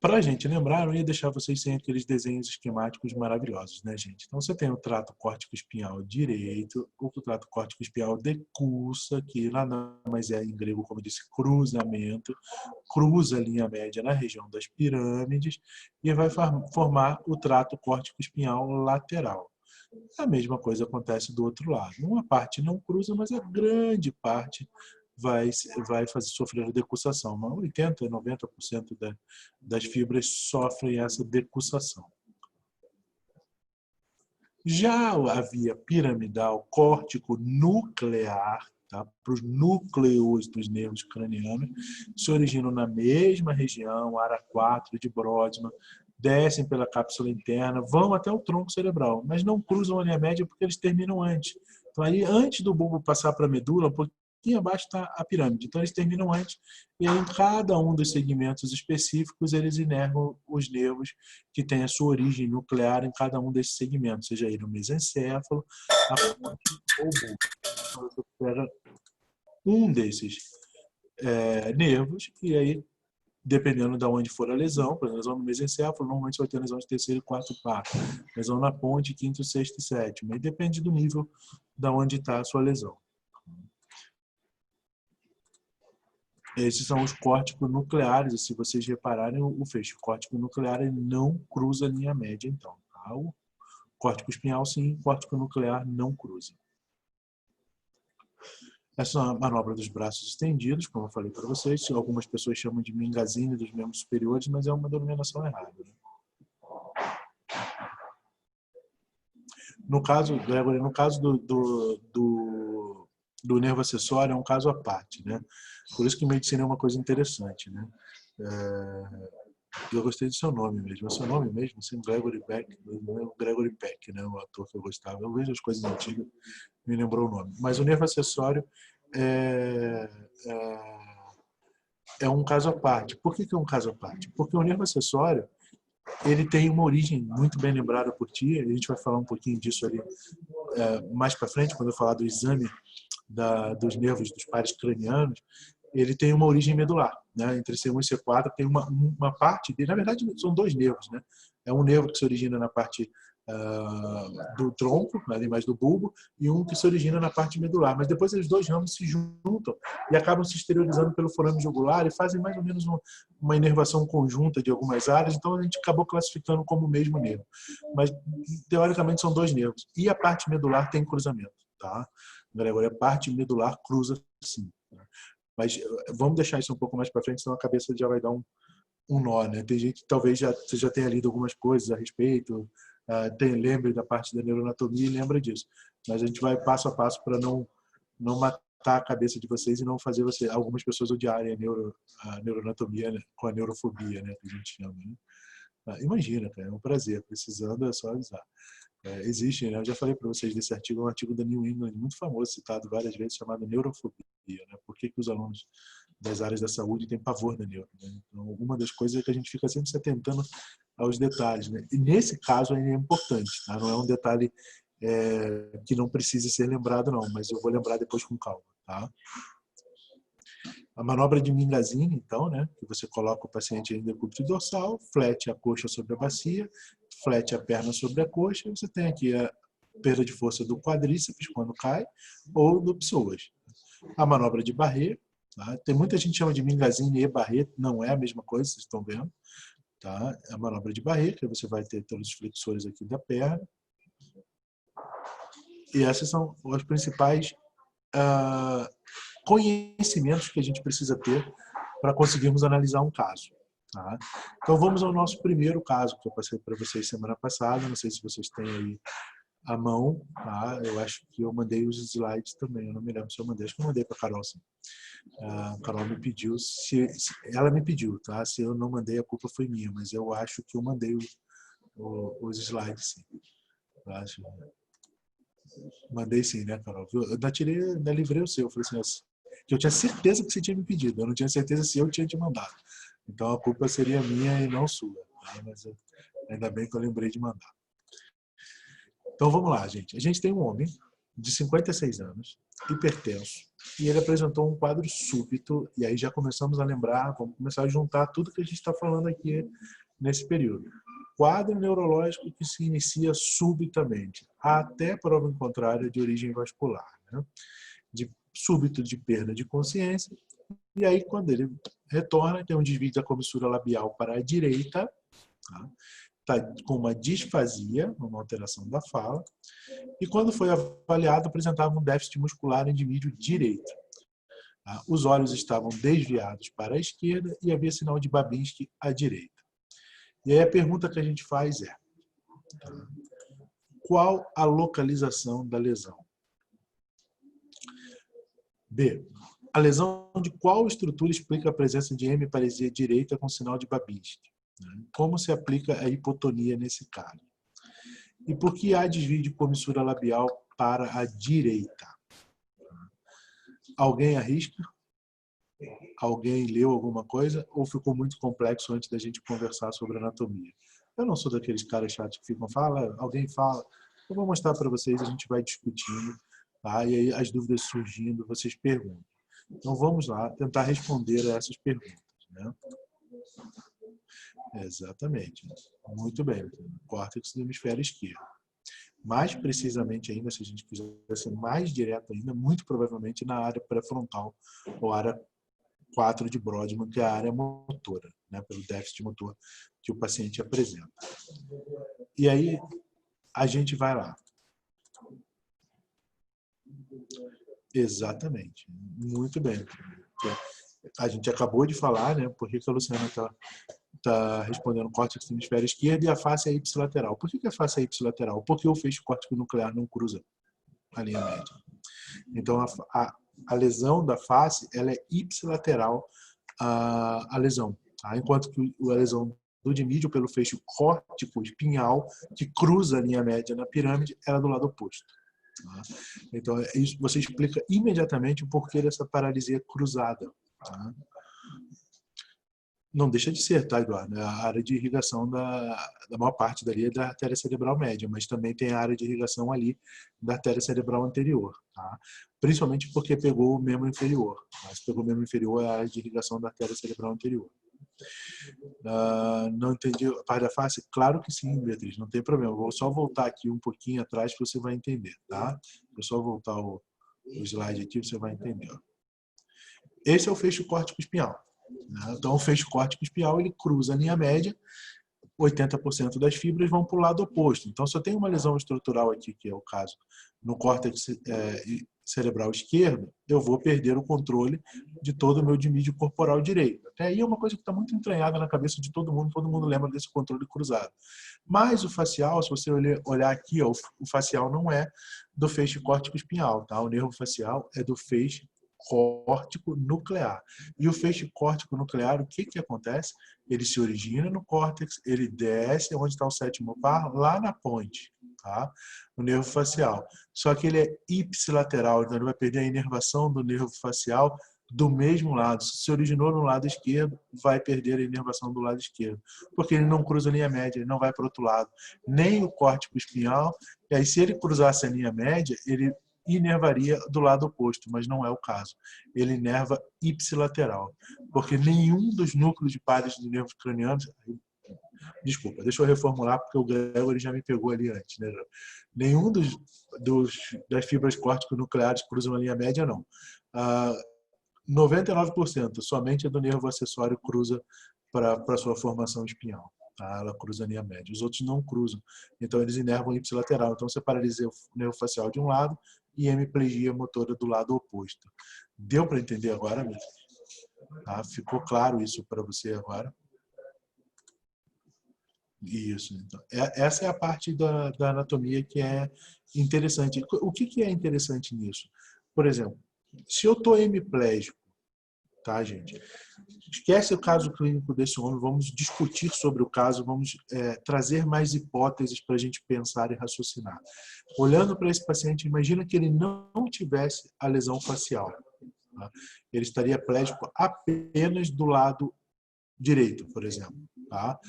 Para a gente lembrar, eu não ia deixar vocês sem aqueles desenhos esquemáticos maravilhosos, né, gente? Então, você tem o trato córtico-espinhal direito, o trato córtico-espinhal decursa, que nada mais é, em grego, como eu disse, cruzamento, cruza a linha média na região das pirâmides e vai formar o trato córtico-espinhal lateral. A mesma coisa acontece do outro lado. Uma parte não cruza, mas a grande parte vai sofrer decussação. 80%, 90% das fibras sofrem essa decussação. Já a via piramidal córtico-nuclear, tá? Para os núcleos dos nervos cranianos, se originam na mesma região, área 4 de Brodmann, descem pela cápsula interna, vão até o tronco cerebral, mas não cruzam a linha média porque eles terminam antes. Então, aí, antes do bulbo passar para a medula, um pouquinho abaixo está a pirâmide. Então, eles terminam antes, e aí, em cada um dos segmentos específicos, eles inervam os nervos que têm a sua origem nuclear em cada um desses segmentos, seja ele o mesencéfalo, a ponte ou o bulbo. Então, você pega um desses nervos e aí dependendo de onde for a lesão. Por exemplo, lesão no mesencéfalo, normalmente você vai ter lesão de terceiro e quarto par. Lesão na ponte, quinto, sexto e sétimo. E depende do nível de onde está a sua lesão. Esses são os córticos nucleares, e se vocês repararem, o feixe córtico nuclear ele não cruza a linha média, então. Tá? O córtico espinhal, sim, o córtico nuclear não cruza. Essa é a manobra dos braços estendidos, como eu falei para vocês. Algumas pessoas chamam de Mingazini dos membros superiores, mas é uma denominação errada. Né? No caso, Gregory, no caso do nervo acessório, é um caso à parte. Né? Por isso que medicina é uma coisa interessante. Né? Eu gostei do seu nome mesmo. É seu nome mesmo? Assim, Gregory Peck. O Gregory Peck, né? O ator que eu gostava. Eu vejo as coisas antigas, me lembrou o nome. Mas o nervo acessório é um caso à parte. Por que é um caso à parte? Porque o nervo acessório ele tem uma origem muito bem lembrada por ti. A gente vai falar um pouquinho disso ali mais para frente, quando eu falar do exame dos nervos dos pares cranianos. Ele tem uma origem medular, né? Entre C1 e C4 tem uma parte dele, na verdade são dois nervos, né? É um nervo que se origina na parte do tronco, ali mais do bulbo, e um que se origina na parte medular. Mas depois eles dois ramos se juntam e acabam se exteriorizando pelo forame jugular e fazem mais ou menos uma inervação conjunta de algumas áreas. Então a gente acabou classificando como o mesmo nervo. Mas teoricamente são dois nervos. E a parte medular tem cruzamento, tá? Agora a parte medular cruza sim. Mas vamos deixar isso um pouco mais para frente, senão a cabeça já vai dar um nó, né? Tem gente que talvez você já tenha lido algumas coisas a respeito, lembre da parte da neuroanatomia e lembra disso. Mas a gente vai passo a passo para não matar a cabeça de vocês e não fazer algumas pessoas odiarem a neuroanatomia, né? Com a neurofobia, né? Que a gente chama, né? Imagina, cara, é um prazer. Precisando é só avisar. Existe, né? Eu já falei para vocês desse artigo, é um artigo da New England, muito famoso, citado várias vezes, chamado Neurofobia. Né? Por que os alunos das áreas da saúde têm pavor da neuro? Né? Então, uma das coisas é que a gente fica sempre se atentando aos detalhes. Né? E nesse caso ainda é importante, tá? Não é um detalhe que não precise ser lembrado, não, mas eu vou lembrar depois com calma. Tá? A manobra de Mingazini, então, né, que você coloca o paciente em decúbito dorsal, flete a coxa sobre a bacia, flete a perna sobre a coxa, você tem aqui a perda de força do quadríceps quando cai, ou do psoas. A manobra de Barré, tá? Tem muita gente que chama de Mingazini e Barré, não é a mesma coisa, vocês estão vendo. Tá? A manobra de Barré, que você vai ter todos os flexores aqui da perna. E esses são os principais conhecimentos que a gente precisa ter para conseguirmos analisar um caso. Tá? Então vamos ao nosso primeiro caso que eu passei para vocês semana passada. Não sei se vocês têm aí à mão. Tá? Eu acho que eu mandei os slides também. Eu não me lembro se eu mandei. Acho que eu mandei para a Carol. Sim. A Carol me pediu. Ela me pediu. Tá? Se eu não mandei, a culpa foi minha. Mas eu acho que eu mandei os slides. Sim. Eu acho. Mandei sim, né, Carol? Eu ainda livrei o seu. Eu falei assim, que eu tinha certeza que você tinha me pedido. Eu não tinha certeza se eu tinha te mandado. Então a culpa seria minha e não sua. Tá? Mas ainda bem que eu lembrei de mandar. Então vamos lá, gente. A gente tem um homem de 56 anos, hipertenso, e ele apresentou um quadro súbito, e aí já começamos a lembrar, vamos começar a juntar tudo que a gente está falando aqui nesse período. Quadro neurológico que se inicia subitamente, até prova em contrária de origem vascular, né? De súbito de perda de consciência, e aí quando ele retorna, tem um desvio da comissura labial para a direita, tá com uma disfasia, uma alteração da fala, e quando foi avaliado apresentava um déficit muscular em mídio direito. Os olhos estavam desviados para a esquerda e havia sinal de Babinski à direita. E aí a pergunta que a gente faz é: qual a localização da lesão? B. A lesão de qual estrutura explica a presença de hemiparesia direita com sinal de Babinski? Como se aplica a hipotonia nesse caso? E por que há desvio de comissura labial para a direita? Alguém arrisca? Alguém leu alguma coisa? Ou ficou muito complexo antes da gente conversar sobre anatomia? Eu não sou daqueles caras chatos que ficam, alguém fala. Eu vou mostrar para vocês, a gente vai discutindo, tá? E aí as dúvidas surgindo, vocês perguntam. Então vamos lá tentar responder a essas perguntas, né? Exatamente. Muito bem. Córtex do hemisfério esquerdo. Mais precisamente ainda, se a gente quiser ser mais direto ainda, muito provavelmente na área pré-frontal, ou área 4 de Brodmann, que é a área motora, né, pelo déficit motor que o paciente apresenta. E aí, a gente vai lá. Exatamente. Muito bem. A gente acabou de falar, né, por que a Luciana está respondendo córtex do hemisfério esquerdo e a face é ipsilateral. Por que a face é ipsilateral? Porque o feixe córtico nuclear não cruza a linha média. Então, a lesão da face ela é ipsilateral a lesão, tá? Enquanto que a lesão do dimídio pelo feixe córtico espinhal, que cruza a linha média na pirâmide, ela é do lado oposto. Tá? Então, isso você explica imediatamente o porquê dessa paralisia cruzada. Tá? Não deixa de ser, tá, Eduardo? A área de irrigação da maior parte dali é da artéria cerebral média, mas também tem a área de irrigação ali da artéria cerebral anterior, tá? Principalmente porque pegou o membro inferior. Tá? Se pegou o membro inferior, é a área de irrigação da artéria cerebral anterior. Não entendi a parte da face? Claro que sim, Beatriz, não tem problema. Vou só voltar aqui um pouquinho atrás que você vai entender, tá? Vou só voltar o slide aqui, você vai entender. Ó. Esse é o feixe córtico espinhal. Então, o feixe córtico espinhal ele cruza a linha média, 80% das fibras vão para o lado oposto. Então, se eu tenho uma lesão estrutural aqui, que é o caso no córtex cerebral esquerdo, eu vou perder o controle de todo o meu dimídio corporal direito. Até aí é uma coisa que está muito entranhada na cabeça de todo mundo lembra desse controle cruzado. Mas o facial, se você olhar aqui, ó, o facial não é do feixe córtico espinhal, tá? O nervo facial é do feixe córtico nuclear. E o feixe córtico nuclear, o que acontece? Ele se origina no córtex, ele desce onde está o sétimo par, lá na ponte, tá? O nervo facial. Só que ele é ipsilateral, então ele vai perder a inervação do nervo facial do mesmo lado. Se se originou no lado esquerdo, vai perder a inervação do lado esquerdo, porque ele não cruza a linha média, ele não vai para o outro lado. Nem o córtico espinhal, e aí se ele cruzasse a linha média, ele inervaria do lado oposto, mas não é o caso. Ele inerva ipsilateral, porque nenhum dos núcleos de pares de nervos cranianos... Desculpa, deixa eu reformular, porque o Gregory já me pegou ali antes. Né? Nenhum das fibras córtico-nucleares cruzam a linha média, não. 99% somente a do nervo acessório cruza para sua formação espinhal. Tá? Ela cruza a linha média. Os outros não cruzam. Então, eles inervam ipsilateral. Então, você paralisa o nervo facial de um lado e hemiplegia motora do lado oposto. Deu para entender agora, mesmo? Tá? Ficou claro isso para você agora? Isso. Então, essa é a parte da anatomia que é interessante. O que é interessante nisso? Por exemplo, se eu estou hemiplégico, tá, gente? Esquece o caso clínico desse homem, vamos discutir sobre o caso, vamos trazer mais hipóteses para a gente pensar e raciocinar. Olhando para esse paciente, imagina que ele não tivesse a lesão facial. Tá? Ele estaria plégico apenas do lado direito, por exemplo. Tá?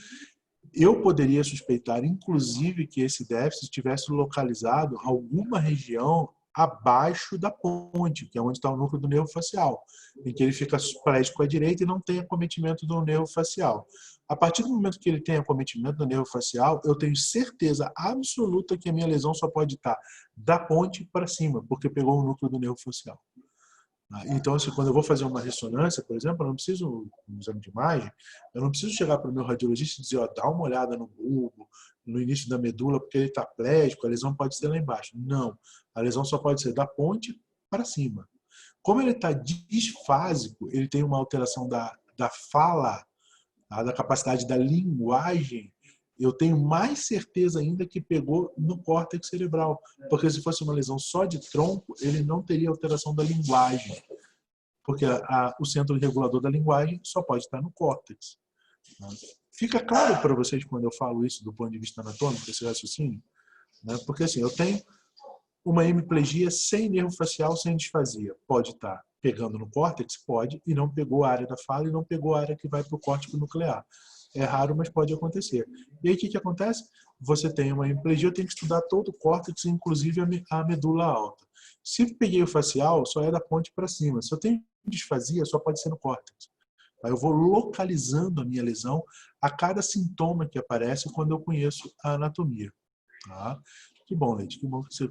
Eu poderia suspeitar, inclusive, que esse déficit estivesse localizado em alguma região abaixo da ponte, que é onde está o núcleo do nervo facial, em que ele fica plégico à direita e não tem acometimento do nervo facial. A partir do momento que ele tem acometimento do nervo facial, eu tenho certeza absoluta que a minha lesão só pode estar da ponte para cima, porque pegou o núcleo do nervo facial. Então, assim, quando eu vou fazer uma ressonância, por exemplo, eu não preciso, um exame de imagem, eu não preciso chegar para o meu radiologista e dizer, ó, dá uma olhada no bulbo, no início da medula, porque ele está plégico, a lesão pode ser lá embaixo. Não, a lesão só pode ser da ponte para cima. Como ele está disfásico, ele tem uma alteração da fala, tá? Da capacidade da linguagem, eu tenho mais certeza ainda que pegou no córtex cerebral. Porque se fosse uma lesão só de tronco, ele não teria alteração da linguagem. Porque o centro regulador da linguagem só pode estar no córtex. Fica claro para vocês quando eu falo isso do ponto de vista anatômico, esse raciocínio? Porque assim, eu tenho uma hemiplegia sem nervo facial, sem disfasia. Pode estar pegando no córtex? Pode, e não pegou a área da fala e não pegou a área que vai para o córtico nuclear. É raro, mas pode acontecer. E aí o que acontece? Você tem uma hemiplegia, eu tenho que estudar todo o córtex, inclusive a medula alta. Se peguei o facial, só é da ponte para cima. Se eu tenho disfasia, só pode ser no córtex. Aí eu vou localizando a minha lesão a cada sintoma que aparece quando eu conheço a anatomia. Tá? Que bom, Leite, que bom que vocês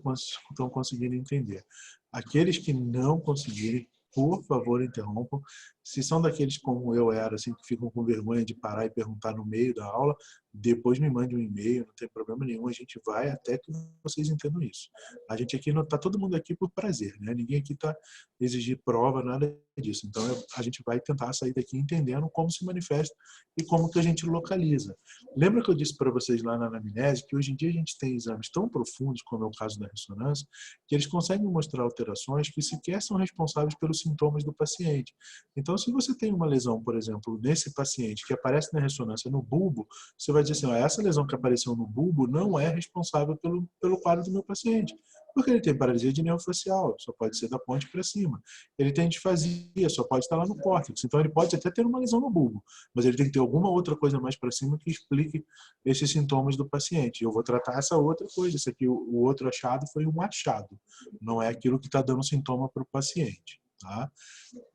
estão conseguindo entender. Aqueles que não conseguirem, por favor, interrompam. Se são daqueles como eu era, assim, que ficam com vergonha de parar e perguntar no meio da aula, depois me mande um e-mail, não tem problema nenhum, a gente vai até que vocês entendam isso. A gente aqui não está todo mundo aqui por prazer, né? Ninguém aqui está exigir prova, nada disso. Então a gente vai tentar sair daqui entendendo como se manifesta e como que a gente localiza. Lembra que eu disse para vocês lá na anamnese que hoje em dia a gente tem exames tão profundos, como é o caso da ressonância, que eles conseguem mostrar alterações que sequer são responsáveis pelos sintomas do paciente. Então, se você tem uma lesão, por exemplo, nesse paciente que aparece na ressonância no bulbo, você vai dizer assim, ó, essa lesão que apareceu no bulbo não é responsável pelo quadro do meu paciente. Porque ele tem paralisia de nervo facial, só pode ser da ponte para cima. Ele tem disfasia, só pode estar lá no córtex. Então, ele pode até ter uma lesão no bulbo, mas ele tem que ter alguma outra coisa mais para cima que explique esses sintomas do paciente. Eu vou tratar essa outra coisa. Esse aqui, o outro achado foi um achado. Não é aquilo que está dando sintoma para o paciente. Tá?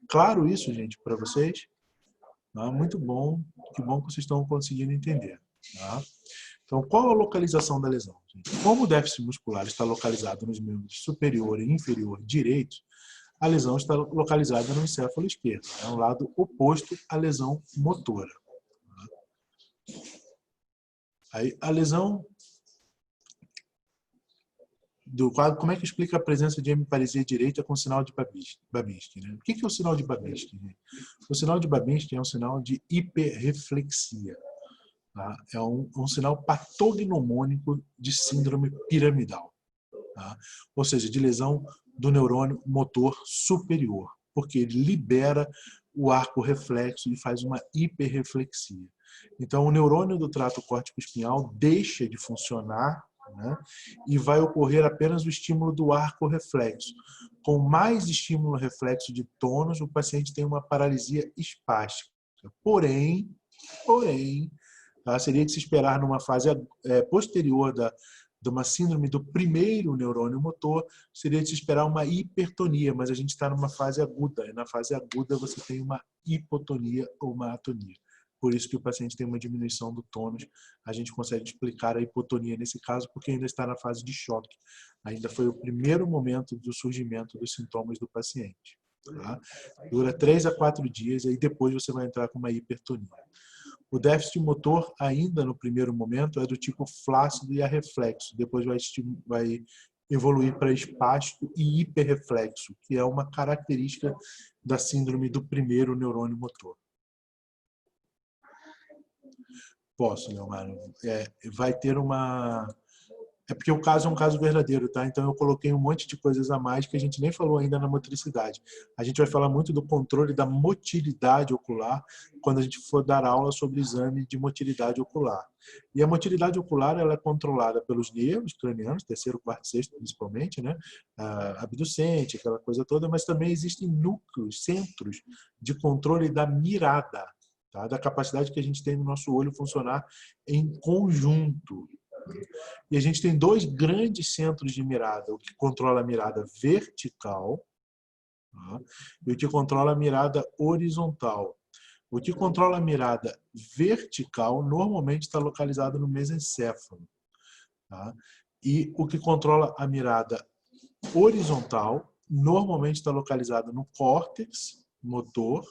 Claro isso, gente, para vocês? Tá? Muito bom. Que bom que vocês estão conseguindo entender. Tá? Então, qual a localização da lesão? Como o déficit muscular está localizado nos membros superior e inferior direitos, a lesão está localizada no encéfalo esquerdo. É um lado oposto à lesão motora. Aí, a lesão do quadro, como é que explica a presença de hemiparesia direita com sinal de Babinski? Né? O que é o sinal de Babinski? O sinal de Babinski é um sinal de hiperreflexia. Tá? É um sinal patognomônico de síndrome piramidal. Tá? Ou seja, de lesão do neurônio motor superior, porque ele libera o arco reflexo e faz uma hiperreflexia. Então, o neurônio do trato córtico-espinhal deixa de funcionar, né, e vai ocorrer apenas o estímulo do arco reflexo. Com mais estímulo reflexo de tônus, o paciente tem uma paralisia espástica. Porém, tá, seria de se esperar numa fase posterior de uma síndrome do primeiro neurônio motor, seria de se esperar uma hipertonia, mas a gente está numa fase aguda, e na fase aguda você tem uma hipotonia ou uma atonia. Por isso que o paciente tem uma diminuição do tônus. A gente consegue explicar a hipotonia nesse caso, porque ainda está na fase de choque. Ainda foi o primeiro momento do surgimento dos sintomas do paciente. Tá? Dura 3 a 4 dias, e depois você vai entrar com uma hipertonia. O déficit motor, ainda no primeiro momento, é do tipo flácido e arreflexo. Depois vai evoluir para espástico e hiperreflexo, que é uma característica da síndrome do primeiro neurônio motor. Posso, Leomar. Vai ter uma... É porque o caso é um caso verdadeiro, tá? Então eu coloquei um monte de coisas a mais que a gente nem falou ainda na motricidade. A gente vai falar muito do controle da motilidade ocular quando a gente for dar aula sobre exame de motilidade ocular. E a motilidade ocular ela é controlada pelos nervos cranianos, terceiro, quarto, sexto principalmente, né? Abducente, aquela coisa toda, mas também existem núcleos, centros de controle da mirada, tá? Da capacidade que a gente tem no nosso olho funcionar em conjunto. E a gente tem dois grandes centros de mirada, o que controla a mirada vertical, tá? E o que controla a mirada horizontal. O que controla a mirada vertical normalmente está localizado no mesencéfalo. Tá? E o que controla a mirada horizontal normalmente está localizado no córtex motor,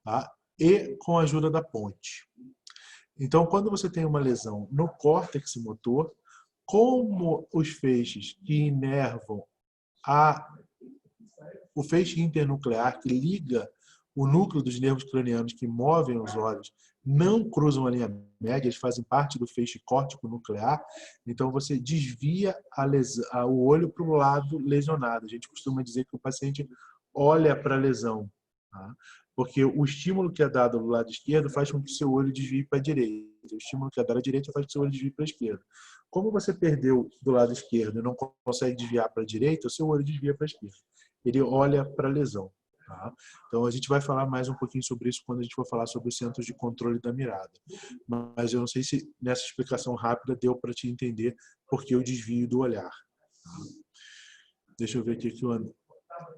tá? E com a ajuda da ponte. Então, quando você tem uma lesão no córtex motor, como os feixes que inervam o feixe internuclear que liga o núcleo dos nervos cranianos que movem os olhos não cruzam a linha média, eles fazem parte do feixe córtico-nuclear, então você desvia o olho para o lado lesionado. A gente costuma dizer que o paciente olha para a lesão, tá? Porque o estímulo que é dado do lado esquerdo faz com que o seu olho desvie para a direita. O estímulo que é dado à direita faz com que o seu olho desvie para a esquerda. Como você perdeu do lado esquerdo e não consegue desviar para a direita, o seu olho desvia para a esquerda. Ele olha para a lesão. Tá? Então a gente vai falar mais um pouquinho sobre isso quando a gente for falar sobre os centros de controle da mirada. Mas eu não sei se nessa explicação rápida deu para te entender por que o desvio do olhar. Tá? Deixa eu ver aqui que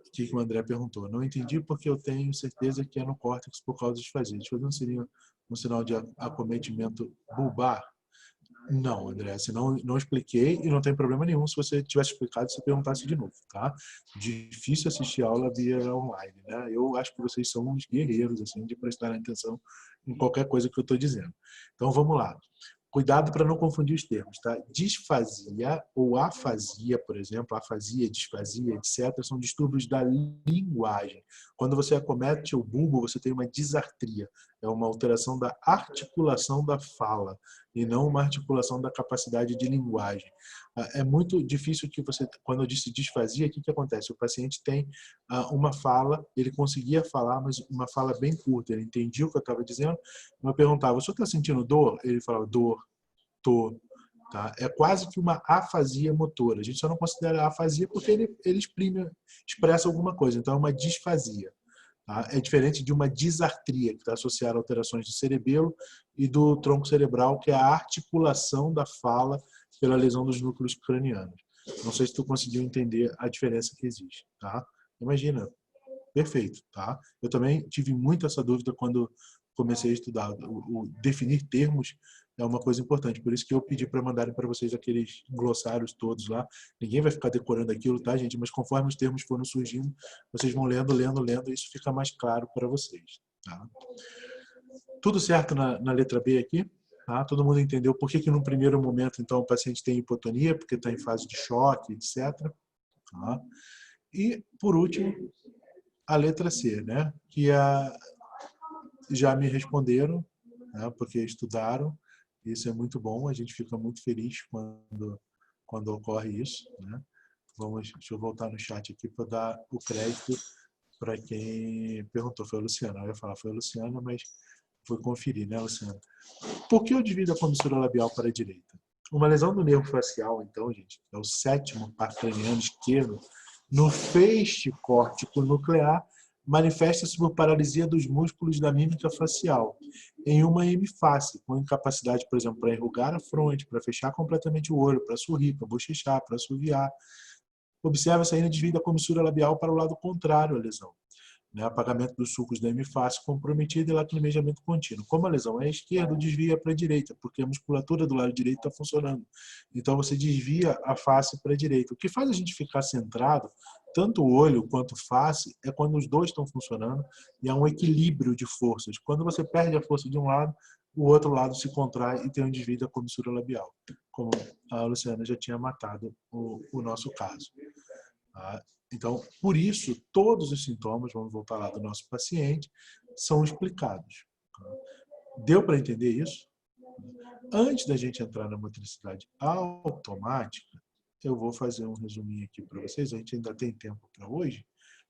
O que o André perguntou? Não entendi porque eu tenho certeza que é no córtex por causa de fazer. Isso não seria um sinal de acometimento bulbar? Não, André, assim, não expliquei e não tem problema nenhum se você tivesse explicado, você perguntasse de novo, tá? Difícil assistir aula via online, né? Eu acho que vocês são uns guerreiros, assim, de prestar atenção em qualquer coisa que eu estou dizendo. Então, vamos lá. Cuidado para não confundir os termos, tá? Disfasia ou afasia, por exemplo, afasia, disfasia, etc., são distúrbios da linguagem. Quando você acomete o bulbo, você tem uma disartria, é uma alteração da articulação da fala e não uma articulação da capacidade de linguagem. É muito difícil que você, quando eu disse disfasia, o que acontece? O paciente tem uma fala, ele conseguia falar, mas uma fala bem curta, ele entendia o que eu estava dizendo, eu perguntava, o senhor está sentindo dor? Ele falava, dor, tô. Tá? É quase que uma afasia motora. A gente só não considera afasia porque ele expressa alguma coisa, então é uma disfasia. Tá? É diferente de uma disartria, que está associada a alterações do cerebelo e do tronco cerebral, que é a articulação da fala pela lesão dos núcleos cranianos. Não sei se tu conseguiu entender a diferença que existe. Tá? Imagina, perfeito. Tá? Eu também tive muito essa dúvida quando comecei a estudar. O definir termos é uma coisa importante. Por isso que eu pedi para mandarem para vocês aqueles glossários todos lá. Ninguém vai ficar decorando aquilo, tá, gente? Mas conforme os termos foram surgindo, vocês vão lendo, e isso fica mais claro para vocês. Tá? Tudo certo na letra B aqui? Tá? Todo mundo entendeu por que no primeiro momento, então, o paciente tem hipotonia, porque está em fase de choque, etc. Tá? E, por último, a letra C, né? Que já me responderam, né? Porque estudaram. Isso é muito bom, a gente fica muito feliz quando ocorre isso, né? Deixa eu voltar no chat aqui para dar o crédito para quem perguntou. Foi a Luciana. Eu ia falar, foi a Luciana, mas foi conferir, né, Luciana? Por que eu divido a comissura labial para a direita? Uma lesão do nervo facial, então, gente, é o 7º par craniano esquerdo, no feixe córtico nuclear, manifesta-se por paralisia dos músculos da mímica facial, em uma hemiface, com incapacidade, por exemplo, para enrugar a fronte, para fechar completamente o olho, para sorrir, para bochechar, para assoviar. Observa-se ainda desvio da comissura labial para o lado contrário à lesão. Né, apagamento dos sulcos da hemifácie comprometida e lacrimejamento contínuo. Como a lesão é à esquerda, desvia para a direita, porque a musculatura do lado direito está funcionando. Então você desvia a face para a direita. O que faz a gente ficar centrado, tanto o olho quanto a face, é quando os dois estão funcionando e há um equilíbrio de forças. Quando você perde a força de um lado, o outro lado se contrai e tem um desvio da comissura labial, como a Luciana já tinha matado o nosso caso. Tá? Então, por isso, todos os sintomas, vamos voltar lá do nosso paciente, são explicados. Deu para entender isso? Antes da gente entrar na motricidade automática, eu vou fazer um resuminho aqui para vocês. A gente ainda tem tempo para hoje,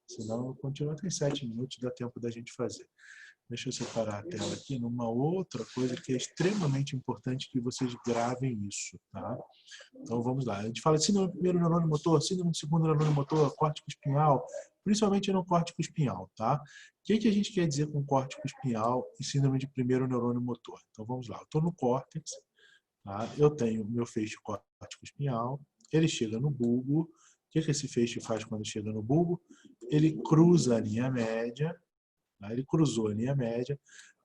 senão continua, tem 7 minutos, dá tempo da gente fazer. Deixa eu separar a tela aqui numa outra coisa que é extremamente importante que vocês gravem isso, tá? Então vamos lá. A gente fala de síndrome do primeiro neurônio motor, síndrome do segundo neurônio motor, córtico espinhal, principalmente no córtico espinhal, tá? O que a gente quer dizer com córtico espinhal e síndrome de primeiro neurônio motor? Então vamos lá. Eu estou no córtex, tá? Eu tenho o meu feixe córtico espinhal, ele chega no bulbo. O que esse feixe faz quando chega no bulbo? Ele cruza a linha média. Ele cruzou a linha média,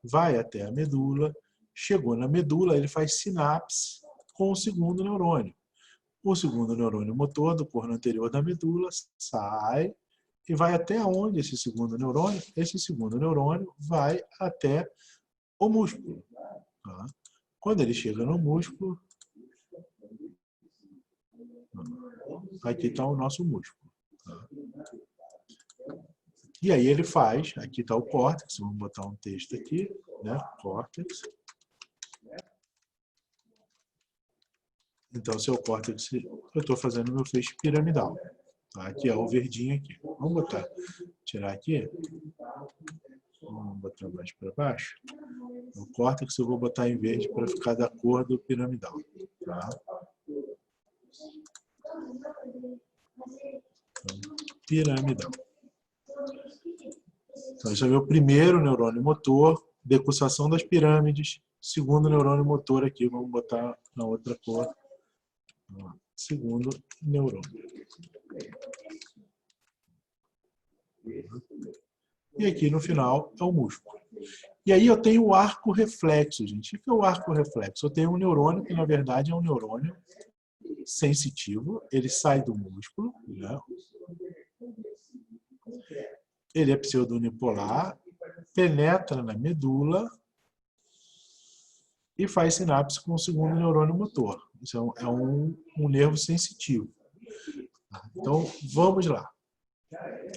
vai até a medula, chegou na medula, ele faz sinapse com o segundo neurônio. O segundo neurônio motor do corno anterior da medula sai e vai até onde esse segundo neurônio? Esse segundo neurônio vai até o músculo. Tá? Quando ele chega no músculo, aqui está o nosso músculo. Tá? E aí ele faz, aqui está o córtex, vamos botar um texto aqui, né? Córtex. Então, seu córtex, eu estou fazendo meu feixe piramidal. Tá? Aqui é o verdinho aqui. Vamos botar, tirar aqui. Vamos botar mais para baixo. O córtex eu vou botar em verde para ficar da cor do piramidal. Tá? Então, piramidal. Então, esse é o meu primeiro neurônio motor, decussação das pirâmides. Segundo neurônio motor aqui, vamos botar na outra cor. Segundo neurônio. E aqui no final é o músculo. E aí eu tenho o arco reflexo, gente. O que é o arco reflexo? Eu tenho um neurônio que, na verdade, é um neurônio sensitivo. Ele sai do músculo, né? Ele é pseudounipolar, penetra na medula e faz sinapse com o segundo neurônio motor. Isso é um nervo sensitivo. Então, vamos lá.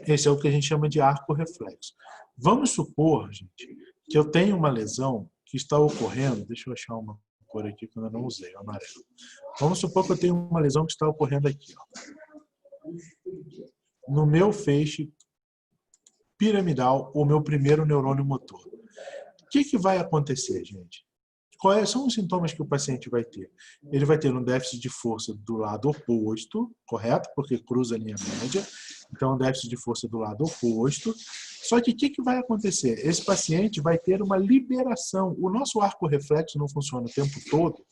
Esse é o que a gente chama de arco reflexo. Vamos supor, gente, que eu tenho uma lesão que está ocorrendo. Deixa eu achar uma cor aqui que eu ainda não usei, o amarelo. Vamos supor que eu tenho uma lesão que está ocorrendo aqui, ó, no meu feixe piramidal, o meu primeiro neurônio motor. O que vai acontecer, gente? Quais são os sintomas que o paciente vai ter? Ele vai ter um déficit de força do lado oposto, correto? Porque cruza a linha média. Então, um déficit de força do lado oposto. Só que o que vai acontecer? Esse paciente vai ter uma liberação. O nosso arco reflexo não funciona o tempo todo,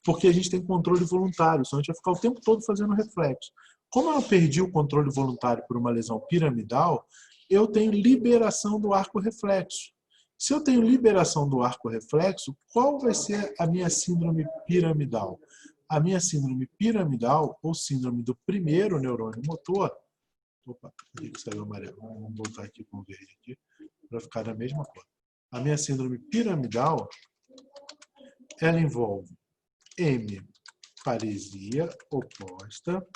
porque a gente tem controle voluntário. Senão a gente vai ficar o tempo todo fazendo reflexo. Como eu perdi o controle voluntário por uma lesão piramidal, eu tenho liberação do arco reflexo. Se eu tenho liberação do arco reflexo, qual vai ser a minha síndrome piramidal? A minha síndrome piramidal, ou síndrome do primeiro neurônio motor, opa, aqui que saiu amarelo, vamos voltar aqui com o verde aqui, para ficar da mesma cor. A minha síndrome piramidal, ela envolve hemiparesia oposta,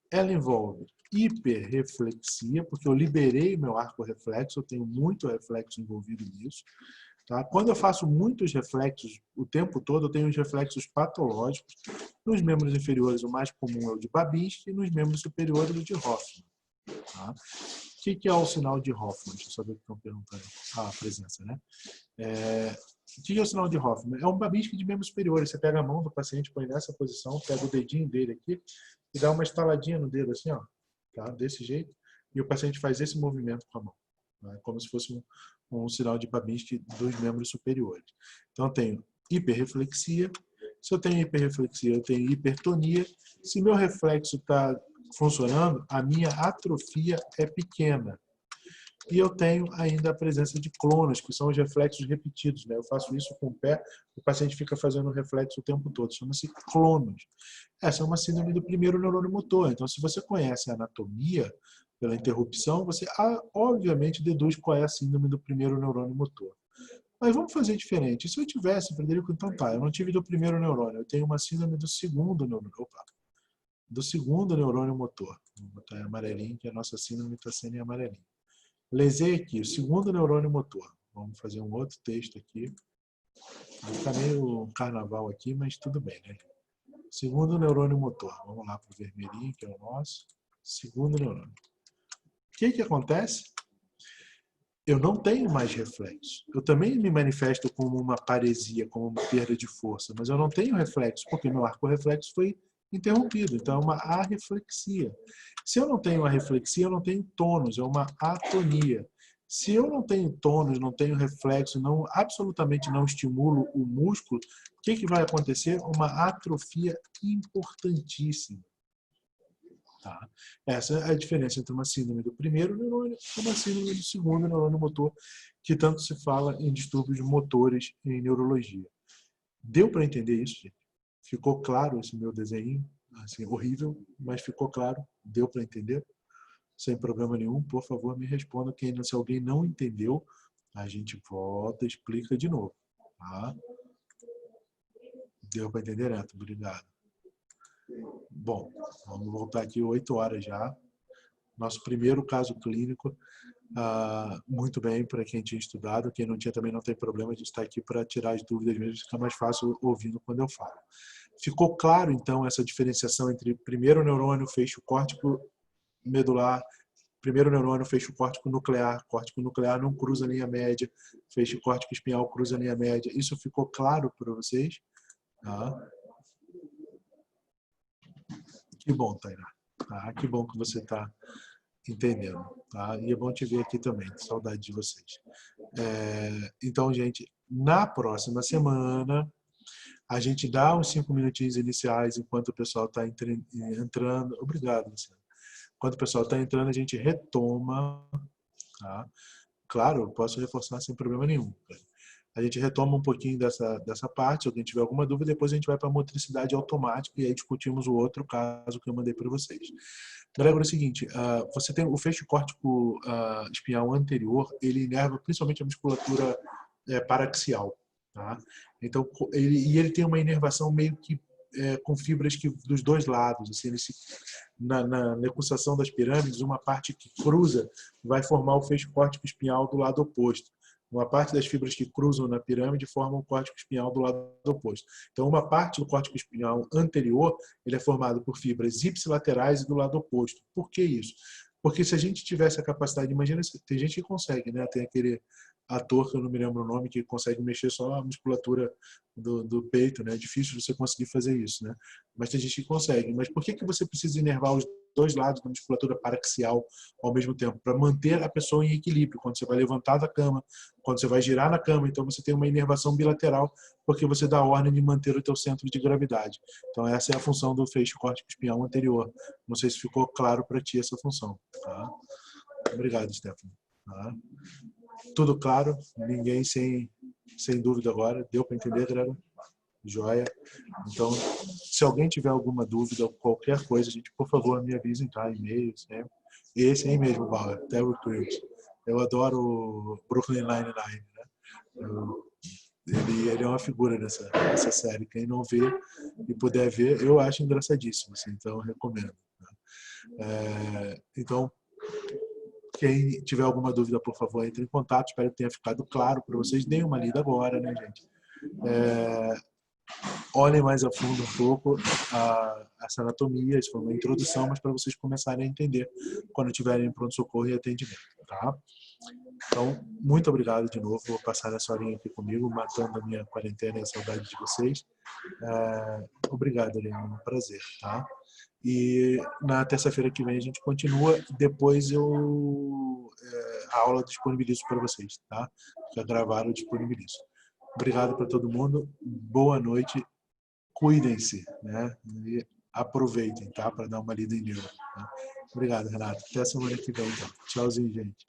ela envolve hiperreflexia, porque eu liberei meu arco reflexo, eu tenho muito reflexo envolvido nisso. Tá? Quando eu faço muitos reflexos o tempo todo, eu tenho os reflexos patológicos. Nos membros inferiores, o mais comum é o de Babinski, e nos membros superiores, o de Hoffman. Tá? O que é o sinal de Hoffman? Deixa eu saber o que estão perguntando. Ah, a presença, né? O que é o sinal de Hoffman? É um Babinski de membros superiores. Você pega a mão do paciente, põe nessa posição, pega o dedinho dele aqui e dá uma estaladinha no dedo, assim, ó. Tá? Desse jeito, e o paciente faz esse movimento com a mão, né? Como se fosse um sinal de Babinski dos membros superiores. Então, eu tenho hiperreflexia. Se eu tenho hiperreflexia, eu tenho hipertonia. Se meu reflexo está funcionando, a minha atrofia é pequena. E eu tenho ainda a presença de clonos, que são os reflexos repetidos, né? Eu faço isso com o pé, o paciente fica fazendo reflexo o tempo todo. Chama-se clonos. Essa é uma síndrome do primeiro neurônio motor. Então, se você conhece a anatomia pela interrupção, você obviamente deduz qual é a síndrome do primeiro neurônio motor. Mas vamos fazer diferente. Se eu tivesse, Frederico, então tá, eu não tive do primeiro neurônio, eu tenho uma síndrome do segundo neurônio. Opa, do segundo neurônio motor. Vou botar em amarelinho, que a nossa síndrome está sendo em amarelinho. Lesei aqui, o segundo neurônio motor. Vamos fazer um outro texto aqui. Vai ficar meio carnaval aqui, mas tudo bem, né? Segundo neurônio motor. Vamos lá para o vermelhinho, que é o nosso. Segundo neurônio. O que acontece? Eu não tenho mais reflexo. Eu também me manifesto como uma paresia, como uma perda de força, mas eu não tenho reflexo, porque meu arco reflexo foi interrompido. Então, é uma arreflexia. Se eu não tenho a reflexia, eu não tenho tônus, é uma atonia. Se eu não tenho tônus, não tenho reflexo, absolutamente não estimulo o músculo, o que vai acontecer? Uma atrofia importantíssima. Tá? Essa é a diferença entre uma síndrome do primeiro neurônio e uma síndrome do segundo neurônio motor, que tanto se fala em distúrbios motores em neurologia. Deu para entender isso, gente? Ficou claro esse meu desenho? Assim, horrível, mas ficou claro? Deu para entender? Sem problema nenhum, por favor, me responda. Se alguém não entendeu, a gente volta e explica de novo. Tá? Deu para entender, Neto? Obrigado. Bom, vamos voltar aqui 8 horas já. Nosso primeiro caso clínico. Muito bem para quem tinha estudado. Quem não tinha também não tem problema. A gente está aqui para tirar as dúvidas mesmo. Fica mais fácil ouvindo quando eu falo. Ficou claro, então, essa diferenciação entre primeiro neurônio, feixe córtico medular, primeiro neurônio, feixe córtico nuclear não cruza a linha média, feixe córtico espinhal cruza a linha média. Isso ficou claro para vocês? Tá? Que bom, Tainá. Tá? Que bom que você está entendendo. Tá? E é bom te ver aqui também. Saudade de vocês. Então, gente, na próxima semana, a gente dá uns 5 minutinhos iniciais enquanto o pessoal está entrando. Obrigado, Luciano. Quando o pessoal está entrando, a gente retoma, tá? Claro, eu posso reforçar sem problema nenhum. A gente retoma um pouquinho dessa parte, se alguém tiver alguma dúvida, depois a gente vai para a motricidade automática e aí discutimos o outro caso que eu mandei para vocês. Gregor, é o seguinte, você tem o feixe córtico espinhal anterior, ele inerva principalmente a musculatura paraxial, tá? Então, ele tem uma inervação meio que com fibras que dos dois lados, assim, na decussação das pirâmides, uma parte que cruza vai formar o feixe córtico espinhal do lado oposto. Uma parte das fibras que cruzam na pirâmide formam o córtico espinhal do lado oposto. Então, uma parte do córtico espinhal anterior ele é formado por fibras ipsilaterais e do lado oposto. Por que isso? Porque se a gente tivesse a capacidade, imagina, tem gente que consegue, né? Tem aquele ator, que eu não me lembro o nome, que consegue mexer só a musculatura do peito, né? É difícil você conseguir fazer isso, né? Mas tem gente que consegue. Mas por que você precisa inervar os dois lados da musculatura paraxial ao mesmo tempo? Para manter a pessoa em equilíbrio. Quando você vai levantar da cama, quando você vai girar na cama, então você tem uma inervação bilateral, porque você dá a ordem de manter o teu centro de gravidade. Então essa é a função do feixe córtico espinhal anterior. Não sei se ficou claro para ti essa função. Tá? Obrigado, Stephanie. Tá? Tudo claro? Ninguém sem dúvida agora? Deu para entender, galera? Joia. Então, se alguém tiver alguma dúvida ou qualquer coisa, gente, por favor, me avisem, tá? E-mail, sempre. Esse aí mesmo, Bauer, Terry Crews. Eu adoro o Brooklyn Nine-Nine, né? Ele é uma figura nessa série. Quem não vê e puder ver, eu acho engraçadíssimo, assim, então eu recomendo. Né? Então, quem tiver alguma dúvida, por favor, entre em contato. Espero que tenha ficado claro para vocês. Deem uma lida agora, né, gente? Olhem mais a fundo um pouco essa anatomia. Isso foi uma introdução, mas para vocês começarem a entender quando estiverem em pronto-socorro e atendimento, tá? Então, muito obrigado de novo. Vou passar essa horinha aqui comigo, matando a minha quarentena e a saudade de vocês. Obrigado, Helena. É um prazer, tá? E na terça-feira que vem a gente continua. Depois a aula eu disponibilizo para vocês, tá? Já gravaram, eu disponibilizo. Obrigado para todo mundo. Boa noite. Cuidem-se, né? E aproveitem, tá? Para dar uma lida em neuro. Tá? Obrigado, Renato. Até a semana que vem, então. Tchauzinho, gente.